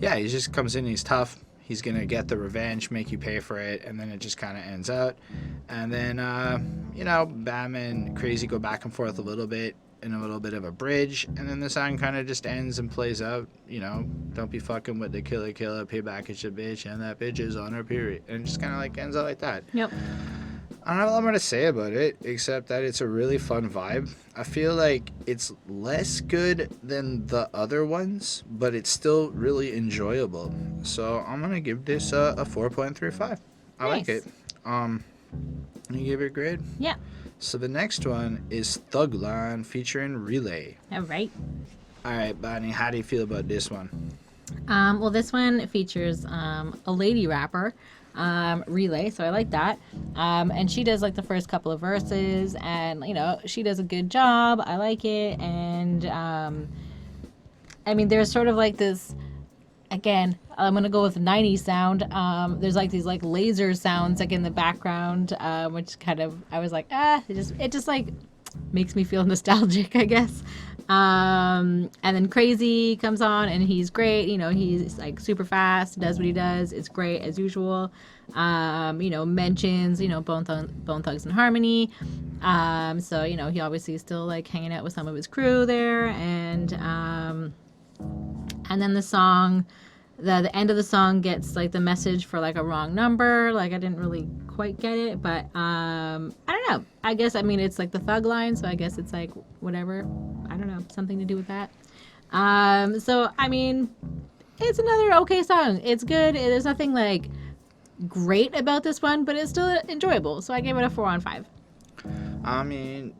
he just comes in, he's tough. He's going to get the revenge, make you pay for it, and then it just kind of ends out. And then, Bam and Krayzie go back and forth a little bit in a little bit of a bridge, and then the song kind of just ends and plays out, don't be fucking with the killer, payback is a bitch, and that bitch is on her period. And it just kind of, like, ends out like that. Yep. I don't know what I'm going to say about it, except that it's a really fun vibe. I feel like it's less good than the other ones, but it's still really enjoyable. So I'm going to give this a 4.35. I like it. You give it a grade? Yeah. So the next one is Thugline featuring Relay. All right. All right, Bonnie, how do you feel about this one? Well, this one features a lady rapper, Relay, so I like that. And she does, like, the first couple of verses, and, she does a good job. I like it. And, there's sort of, like, this, again, I'm going to go with 90s sound. There's, like, these, like, laser sounds, like, in the background, which kind of, I was like, it just like, makes me feel nostalgic, I guess. And then Krayzie comes on, and he's great. He's, like, super fast, does what he does. It's great, as usual. Mentions, Bone Thugz and Harmony. So, he obviously is still, like, hanging out with some of his crew there. And then the song, the end of the song gets, like, the message for, like, a wrong number. Like, I didn't really quite get it, but I don't know. I guess, it's like the Thugline, so I guess it's, like, whatever. I don't know, something to do with that. So, it's another okay song. It's good. There's nothing, like, great about this one, but it's still enjoyable. So I gave it a 4 on 5.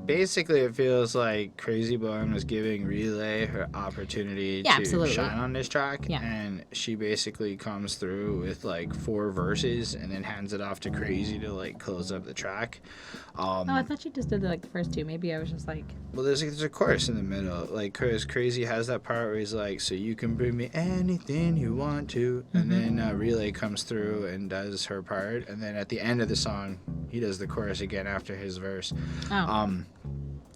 Basically it feels like Krayzie Bone was giving Relay her opportunity to shine on this track, and she basically comes through with, like, 4 verses and then hands it off to Krayzie to, like, close up the track. I thought she just did, like, the first 2. Maybe I was just like... Well, there's a chorus in the middle, like, cause Krayzie has that part where he's like, so you can bring me anything you want to, and then Relay comes through and does her part, and then at the end of the song he does the chorus again after his verse.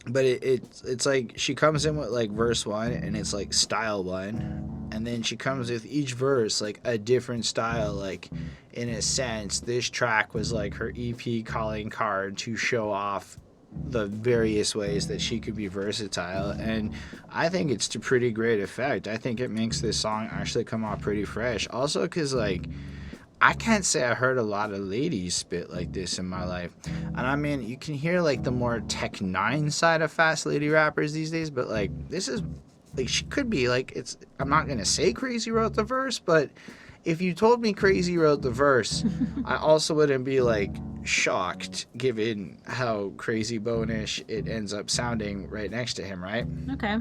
But it's like she comes in with, like, verse 1, and it's, like, style 1, and then she comes with each verse, like, a different style. Like, in a sense, this track was, like, her EP calling card to show off the various ways that she could be versatile, and I think it's to pretty great effect. I think it makes this song actually come out pretty fresh. Also, because, like, I can't say I heard a lot of ladies spit like this in my life. And you can hear, like, the more Tech 9 side of fast lady rappers these days, but, like, this is, like, she could be, like, I'm not going to say Krayzie wrote the verse, but if you told me Krayzie wrote the verse, I also wouldn't be like shocked given how Krayzie Bone-ish it ends up sounding right next to him, right? Okay.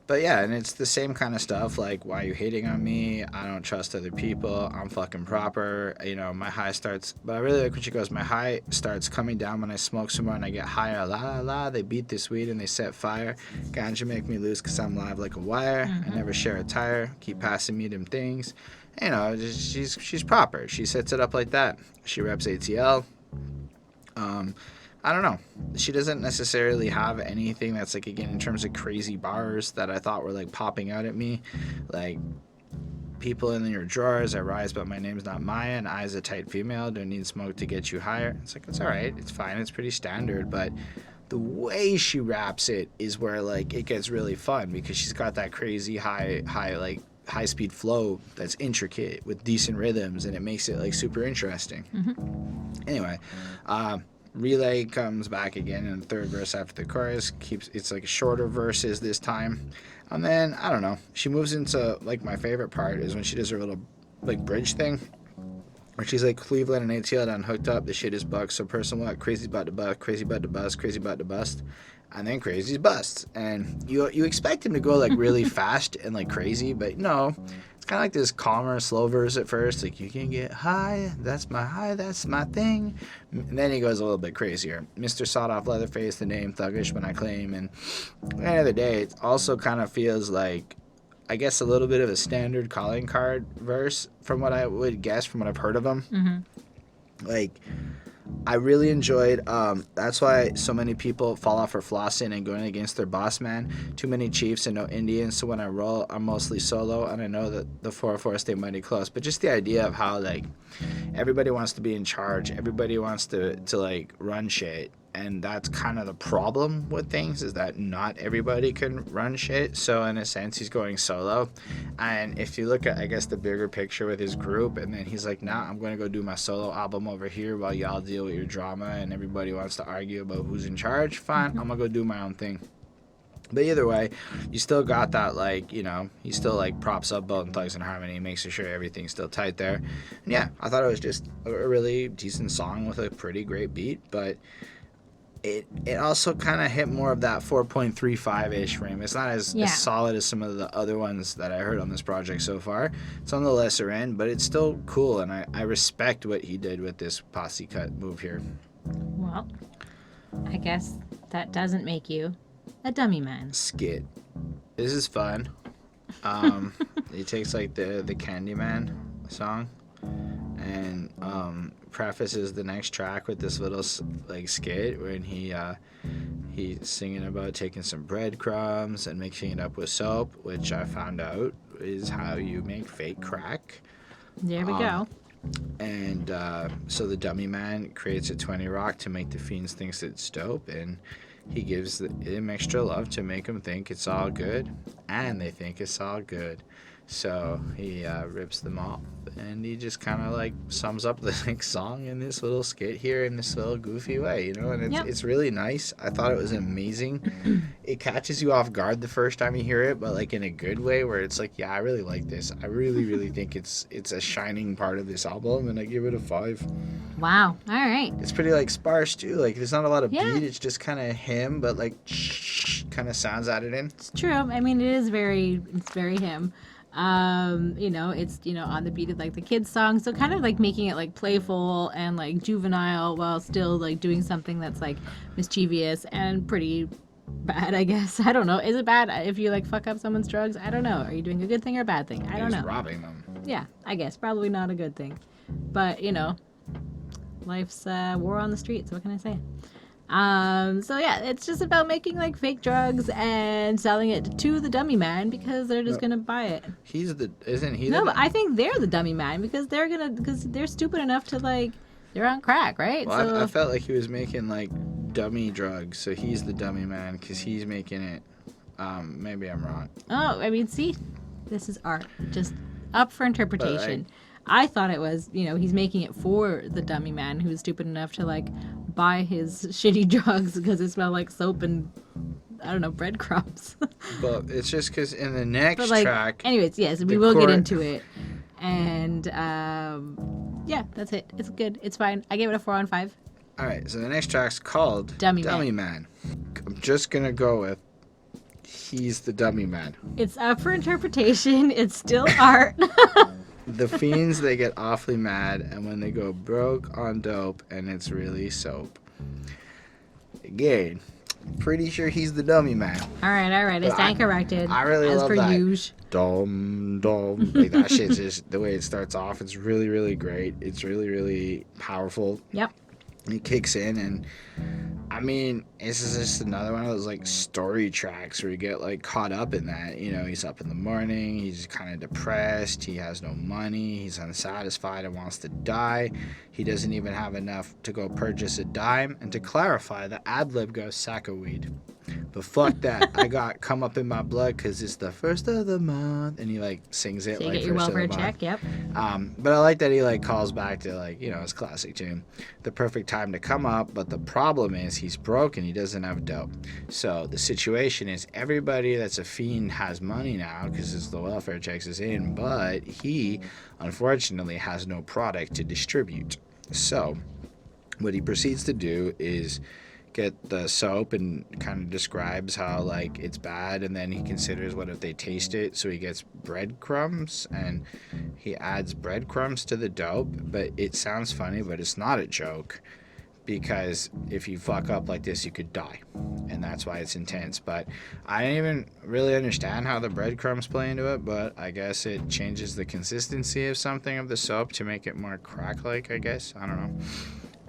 But yeah, and it's the same kind of stuff, like, why you hating on me? I don't trust other people. I'm fucking proper. You know, my high starts, but I really like when she goes, my high starts coming down when I smoke some more and I get higher. La la la, they beat this weed and they set fire. Ganja make me lose because I'm live like a wire. I never share a tire. Keep passing me them things. You know, she's proper. She sets it up like that. She reps ATL. I don't know. She doesn't necessarily have anything that's like, again, in terms of crazy bars that I thought were like popping out at me. Like, people in your drawers, I rise, but my name's not Maya, and I's a tight female, don't need smoke to get you higher. It's like, it's all right. It's fine. It's pretty standard. But the way she raps it is where like it gets really fun because she's got that crazy high speed flow that's intricate with decent rhythms, and it makes it like super interesting. Anyway, Relay comes back again in the third verse after the chorus. It's like shorter verses this time. And then, I don't know, she moves into, like, my favorite part is when she does her little, like, bridge thing. Where she's like, Cleveland and ATL done hooked up. The shit is bugged. So personal, what? Crazy about to bust, crazy about to bust, crazy about to bust. And then Krayzie's busts. And you expect him to go, like, really fast and, like, crazy. But no, it's kind of like this calmer, slow verse at first. Like, you can get high. That's my thing. And then he goes a little bit crazier. Mr. Sawed-Off Leatherface, the name Thuggish when I claim. And at the end of the day, it also kind of feels like, I guess, a little bit of a standard calling card verse from what I would guess from what I've heard of him. Like, I really enjoyed, that's why so many people fall off for flossing and going against their boss man. Too many chiefs and no Indians, so when I roll, I'm mostly solo, and I know that the 4-4 stay mighty close. But just the idea of how, like, everybody wants to be in charge, everybody wants to like, run shit. And that's kind of the problem with things, is that not everybody can run shit. So in a sense, he's going solo. And if you look at, I guess, the bigger picture with his group, and then he's like, nah, I'm going to go do my solo album over here while y'all deal with your drama and everybody wants to argue about who's in charge. Fine, I'm going to go do my own thing. But either way, you still got that, like, you know, he still, like, props up Bone Thugs and Harmony, makes sure everything's still tight there. And yeah, I thought it was just a really decent song with a pretty great beat, but it also kind of hit more of that 4.35-ish frame. It's not as solid as some of the other ones that I heard on this project so far. It's on the lesser end, but it's still cool, and I respect what he did with this posse cut move here. Well, I guess that doesn't make you a dummy man. Skit. This is fun. He takes, like, the Candyman song and prefaces the next track with this little, like, skit when he's singing about taking some breadcrumbs and mixing it up with soap, which I found out is how you make fake crack. There we go. And so the dummy man creates a 20 rock to make the fiends think it's dope, and he gives them extra love to make them think it's all good, and they think it's all good. So he rips them off, and he just kind of, like, sums up the, like, song in this little skit here in this little goofy way, you know, and it's really nice. I thought it was amazing. It catches you off guard the first time you hear it, but, like, in a good way, where it's like, yeah, I really like this. I really, really think it's a shining part of this album, and I give it a 5. Wow. All right. It's pretty, like, sparse, too. Like, there's not a lot of beat. It's just kind of him, but, like, kind of sounds added in. It's true. I mean, it's very him. You know, it's, you know, on the beat of, like, the kids song, so kind of, like, making it, like, playful and, like, juvenile while still, like, doing something that's, like, mischievous and pretty bad, I guess. I don't know. Is it bad if you, like, fuck up someone's drugs? I don't know. Are you doing a good thing or a bad thing? I don't know. Robbing them. Yeah, I guess probably not a good thing, but, you know, life's war on the streets. What can I say? So yeah, it's just about making, like, fake drugs and selling it to the dummy man because they're just gonna buy it. Isn't he? No, but I think they're the dummy man because they're stupid enough to, like, they're on crack, right? Well, so I felt like he was making, like, dummy drugs, so he's the dummy man because he's making it. Maybe I'm wrong. Oh, I mean, see, this is art, just up for interpretation. I thought it was, you know, he's making it for the dummy man who's stupid enough to, like, buy his shitty drugs because it smelled like soap and, I don't know, breadcrumbs. But it's just because in the next but, like, track... Anyways, yes, we will get into it. And yeah, that's it. It's good. It's fine. I gave it a 4 on 5. All right, so the next track's called Dummy Man. I'm just going to go with he's the dummy man. It's up for interpretation. It's still art. The fiends, they get awfully mad, and when they go broke on dope, and it's really soap. Again, pretty sure he's the dummy man. All right. I stand corrected. I really as love per that. Usual. Dum. Like, that shit's just, the way it starts off, it's really, really great. It's really, really powerful. Yep. It kicks in, and I mean, this is just another one of those like story tracks where you get like caught up in that. You know, he's up in the morning, he's kind of depressed, he has no money, he's unsatisfied and wants to die. He doesn't even have enough to go purchase a dime. And to clarify, the ad-lib goes sack of weed. But fuck that. I got come up in my blood because it's the first of the month. And he like sings it So you like get your first of the welfare month. check, yep. But I like that he like calls back to like, you know, his classic tune, the perfect time to come up. But the problem is he's broke and he doesn't have dope. So the situation is everybody that's a fiend has money now because the welfare checks is in, but he unfortunately has no product to distribute. So what he proceeds to do is get the soap and kind of describes how like it's bad, and then he considers what if they taste it, so he gets breadcrumbs and he adds breadcrumbs to the dope. But it sounds funny, but it's not a joke, because if you fuck up like this you could die, and that's why it's intense. But I didn't even really understand how the breadcrumbs play into it, but I guess it changes the consistency of something of the soap to make it more crack like, I guess. I don't know,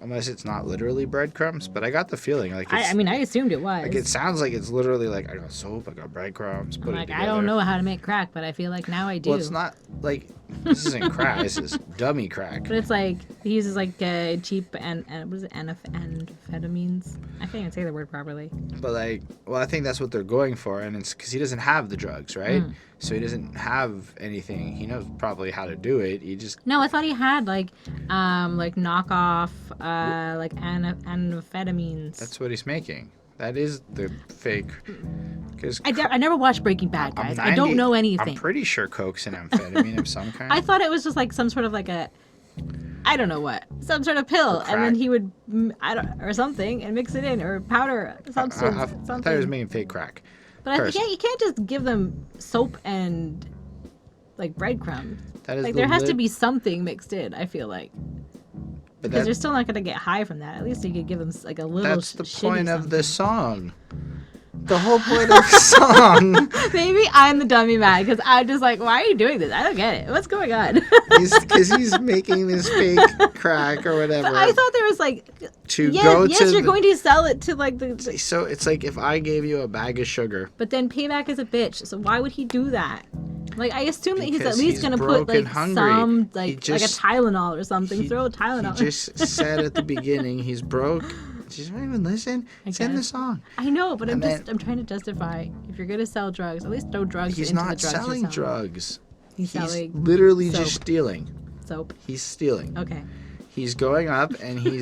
unless it's not literally breadcrumbs, but I got the feeling like it's, I mean, I assumed it was. like it sounds like it's literally like I got soap, I got breadcrumbs, put it together. I don't know how to make crack, but I feel like now I do. Well, it's not like this isn't crack. This is dummy crack. But it's like he uses like cheap and what is it, amphetamines? I can't even say the word properly. But like, well, I think that's what they're going for, and it's because he doesn't have the drugs, right? So he doesn't have anything. He knows probably how to do it. He just No, I thought he had like knockoff like amphetamines. that's what he's making. That is the fake. Because I never watched Breaking Bad, guys. I don't know anything. I'm pretty sure coke's an amphetamine of some kind. I thought it was just like some sort of like a, I don't know what, some sort of pill, and then he would, or something, and mix it in, or powder, substance, I something. thought he was making fake crack. But you can't just give them soap and like breadcrumbs. That is Like there has to be something mixed in. I feel like. But Because they're still not gonna get high from that. At least you could give them like a little. that's the point of the something. song. The whole point of the song. Maybe I'm the dummy man because I'm just like, why are you doing this? I don't get it. What's going on? Because he's making this fake crack or whatever. So I thought there was like. You're going to sell it to like the. So it's like if I gave you a bag of sugar. But then Payback is a bitch. So why would he do that? Like I assume that he's Because at least he's gonna broke put like and hungry. some like He just- like a Tylenol or something. Throw a Tylenol. He just said at the beginning he's broke. She's not even listen. It's in the guess. song. I know, but And I'm trying to justify if you're gonna sell drugs, at least throw drugs He's into not the drugs you're selling selling. drugs. He's selling literally soap. just stealing. Soap. He's stealing. Okay. He's going up and he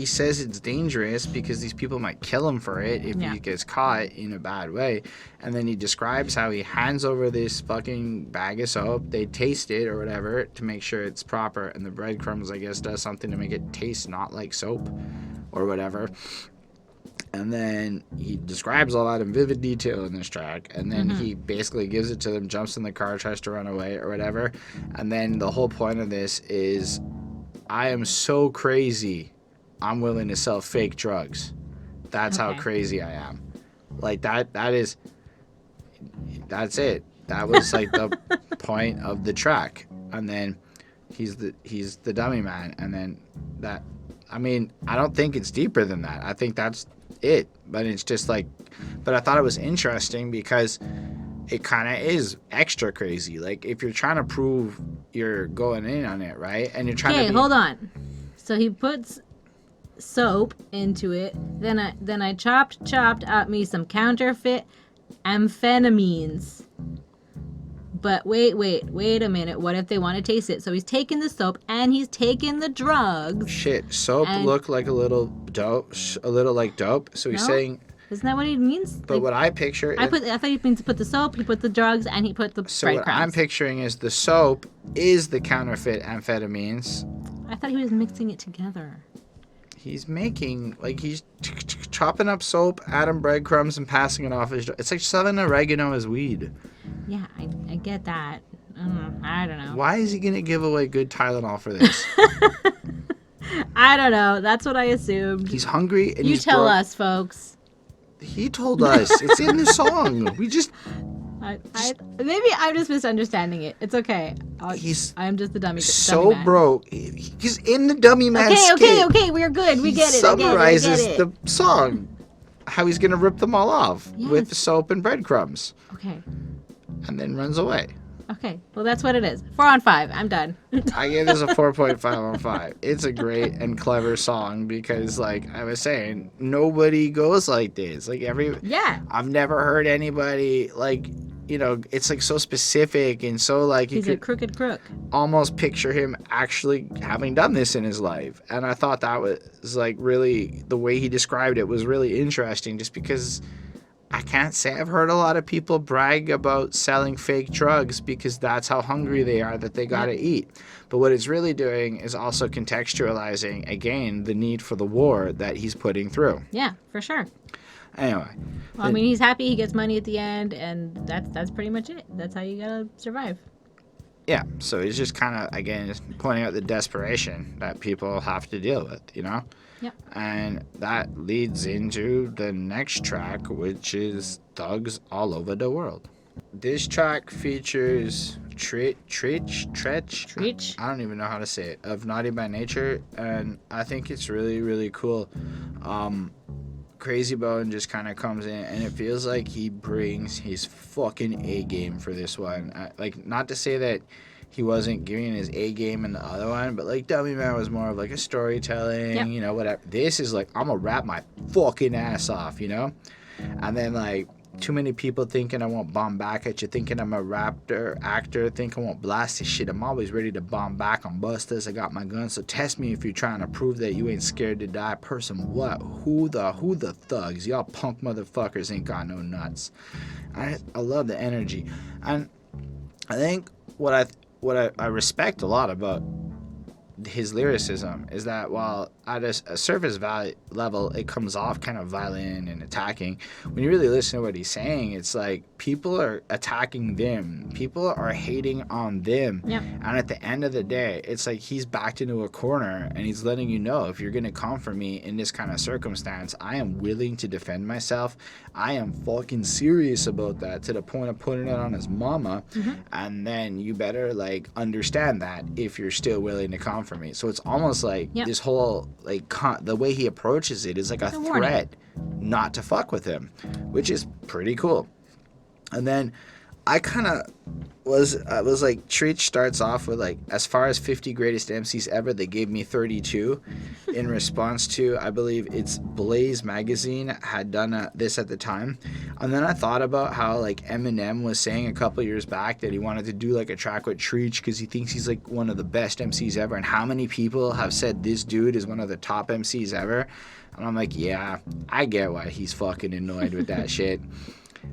says it's dangerous because these people might kill him for it if he gets caught in a bad way. And then he describes how he hands over this fucking bag of soap. They taste it or whatever to make sure it's proper. And the breadcrumbs, I guess, does something to make it taste not like soap or whatever. And then he describes all that in vivid detail in this track. And then he basically gives it to them, jumps in the car, tries to run away or whatever. And then the whole point of this is, I am so crazy, I'm willing to sell fake drugs. That's how crazy I am. Like that's it. That was like the point of the track. And then he's the dummy man. And then that, I mean, I don't think it's deeper than that. I think that's it. But it's just like, but I thought it was interesting because it kind of is extra crazy. Like if you're trying to prove you're going in on it, right? And you're trying to. Okay, hold on. So he puts soap into it. Then I chopped up me some counterfeit amphetamines. But wait a minute. What if they want to taste it? So he's taking the soap and he's taking the drugs. Shit, soap looked like a little dope, a little like dope. So he's saying, Isn't that what he means? But what I picture... I thought he means to put the soap, he put the drugs, and he put the breadcrumbs. What I'm picturing is the soap is the counterfeit amphetamines. I thought he was mixing it together. He's making, like, he's chopping up soap, adding breadcrumbs, and passing it off as... It's like selling oregano as weed. Yeah, I get that. I don't know. Why is he going to give away good Tylenol for this? I don't know. That's what I assumed. He's hungry and you he's tell us, folks. He told us. It's in the song. We just... Maybe I'm just misunderstanding it. It's okay. I'm just the dummy. So man. broke. He's in the dummy man skit. Okay. We're good. We get it. Summarizes the song. How he's going to rip them all off with the soap and breadcrumbs. Okay. And then runs away. Okay. Well, that's what it is. 4 on 5. I'm done. I gave this a 4.5 on 5. It's a great and clever song because, like I was saying, nobody goes like this. Like I've never heard anybody like... You know, it's like so specific and so like he's a crooked crook. Almost picture him actually having done this in his life. And I thought that was like really the way he described it was really interesting just because I can't say I've heard a lot of people brag about selling fake drugs because that's how hungry they are that they got to eat. But what it's really doing is also contextualizing, again, the need for the war that he's putting through. Yeah, for sure. Anyway. Well, I mean, he's happy. He gets money at the end, and that's pretty much it. That's how you gotta survive. Yeah, so he's just kind of, again, just pointing out the desperation that people have to deal with, you know? Yep. And that leads into the next track, which is Thugz All Over the World. This track features Treach. I don't even know how to say it, of Naughty by Nature, and I think it's really, really cool. Krayzie Bone just kind of comes in, and it feels like he brings his fucking A game for this one. Like, not to say that he wasn't giving his A game in the other one, but like Dummy Man was more of like a storytelling, you know, whatever. This is like, I'm gonna rap my fucking ass off, you know? And then like, too many people thinking I won't bomb back at you, thinking I'm a actor, think I won't blast this shit. I'm always ready to bomb back on busters. I got my gun, so test me if you're trying to prove that you ain't scared to die. Person, what? Who the thugs? Y'all punk motherfuckers ain't got no nuts. I love the energy, and I think what I respect a lot about his lyricism is that while at a surface level it comes off kind of violent and attacking, when you really listen to what he's saying, it's like people are attacking them, people are hating on them, and at the end of the day it's like he's backed into a corner and he's letting you know, if you're gonna come for me in this kind of circumstance, I am willing to defend myself. I am fucking serious about that, to the point of putting it on his mama, and then you better like understand that if you're still willing to come for me. So it's almost like this whole like the way he approaches it is like a threat not to fuck with him, which is pretty cool. And then I kind of was like, Treach starts off with like, as far as 50 greatest MCs ever, they gave me 32 in response to, I believe it's Blaze magazine had done this at the time. And then I thought about how like Eminem was saying a couple years back that he wanted to do like a track with Treach because he thinks he's like one of the best MCs ever, and how many people have said this dude is one of the top MCs ever. And I'm like, yeah, I get why he's fucking annoyed with that shit.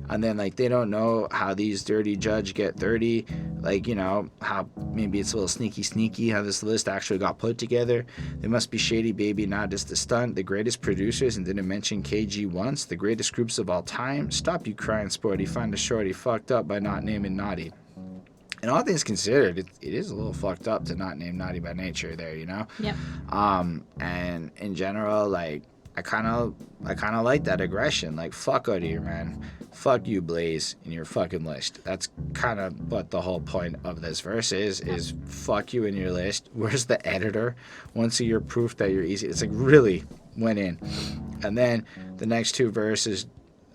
And then, like, they don't know how these dirty judge get 30. Like, you know, how maybe it's a little sneaky how this list actually got put together. They must be shady, baby, not just a stunt. The greatest producers, and didn't mention KG once. The greatest groups of all time. Stop you crying, sporty. Find a shorty fucked up by not naming Naughty. And all things considered, it is a little fucked up to not name Naughty by Nature there, you know? Yep. And in general, like, I kind of like that aggression. Like, fuck out of here, man. Fuck you, Blaze, in your fucking list. That's kind of what the whole point of this verse is fuck you in your list. Where's the editor? Once a year proof that you're easy. It's like really went in. And then the next two verses,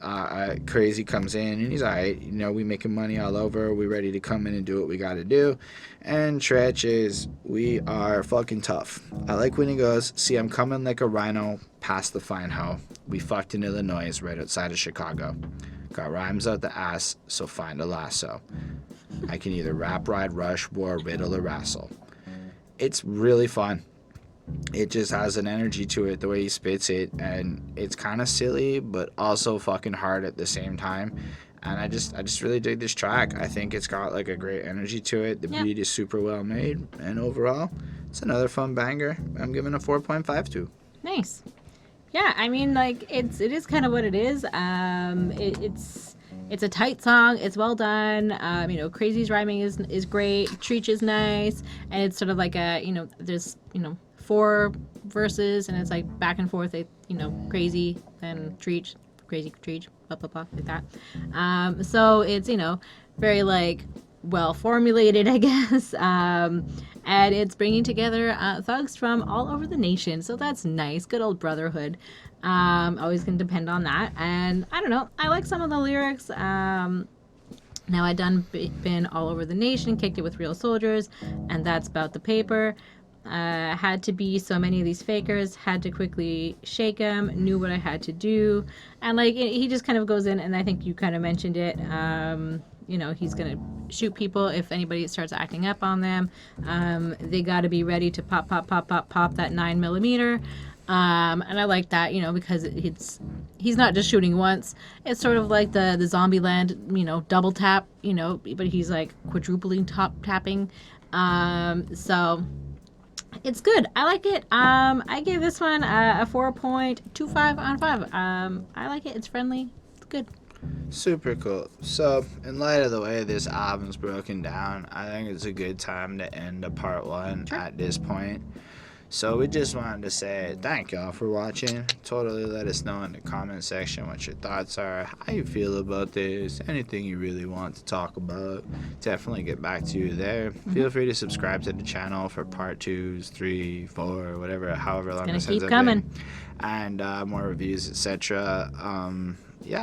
Krayzie comes in and he's alright, you know, we making money all over, we ready to come in and do what we gotta do. And Treach is, we are fucking tough. I like when he goes, see, I'm coming like a rhino past the fine hoe. We fucked in Illinois right outside of Chicago. Got rhymes out the ass, so find a lasso. I can either rap, ride, rush, war, riddle, or wrestle. It's really fun. it just has an energy to it, the way he spits it, and it's kind of silly, but also fucking hard at the same time. And I just really dig this track. I think it's got like a great energy to it. The beat is super well made, and overall, it's another fun banger. I'm giving a 4.5 to. Nice. Yeah, I mean, like it is kind of what it is. It's a tight song. It's well done. Krayzie's rhyming is great. Treach is nice, and it's sort of like there's 4 verses, and it's like back and forth. Krayzie and Treach, Krayzie Treach, blah blah blah, like that. So it's very like well formulated, I guess. And it's bringing together thugs from all over the nation, so that's nice. Good old brotherhood. Always can depend on that. And I don't know, I like some of the lyrics. Now I done been all over the nation, kicked it with real soldiers, and that's about the paper. Had to be so many of these fakers, had to quickly shake them, knew what I had to do. And like he just kind of goes in, and I think you kind of mentioned it. He's gonna shoot people if anybody starts acting up on them. They got to be ready to pop that 9mm. And I like that, because he's not just shooting once. It's sort of like the Zombieland, double tap, but he's like quadrupling tapping. So it's good. I like it. I give this one a 4.25 on 5. I like it. It's friendly. It's good. Super cool. So, in light of the way this album's broken down, I think it's a good time to end a part 1 at this point. So we just wanted to say thank y'all for watching. Totally let us know in the comment section what your thoughts are, how you feel about this, anything you really want to talk about. Definitely get back to you there. Feel free to subscribe to the channel for part 2s, 3, 4, whatever, however long this ends up being. And more reviews, etc.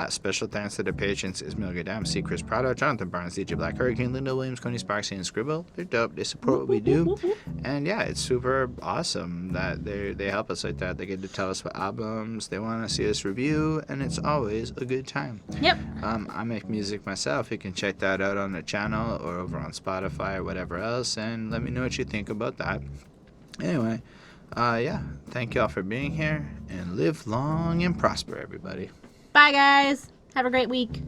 Special thanks to the patrons Ismail Gadam, C. Chris Prado, Jonathan Barnes, DJ Black Hurricane, Linda Williams, Coney Sparks, and Scribble. They're dope. They support what we do. And yeah, it's super awesome that they help us like that. They get to tell us what albums they want to see us review, and it's always a good time. Yep. I make music myself. You can check that out on the channel or over on Spotify or whatever else, and let me know what you think about that. Anyway, thank y'all for being here, and live long and prosper, everybody. Bye, guys. Have a great week.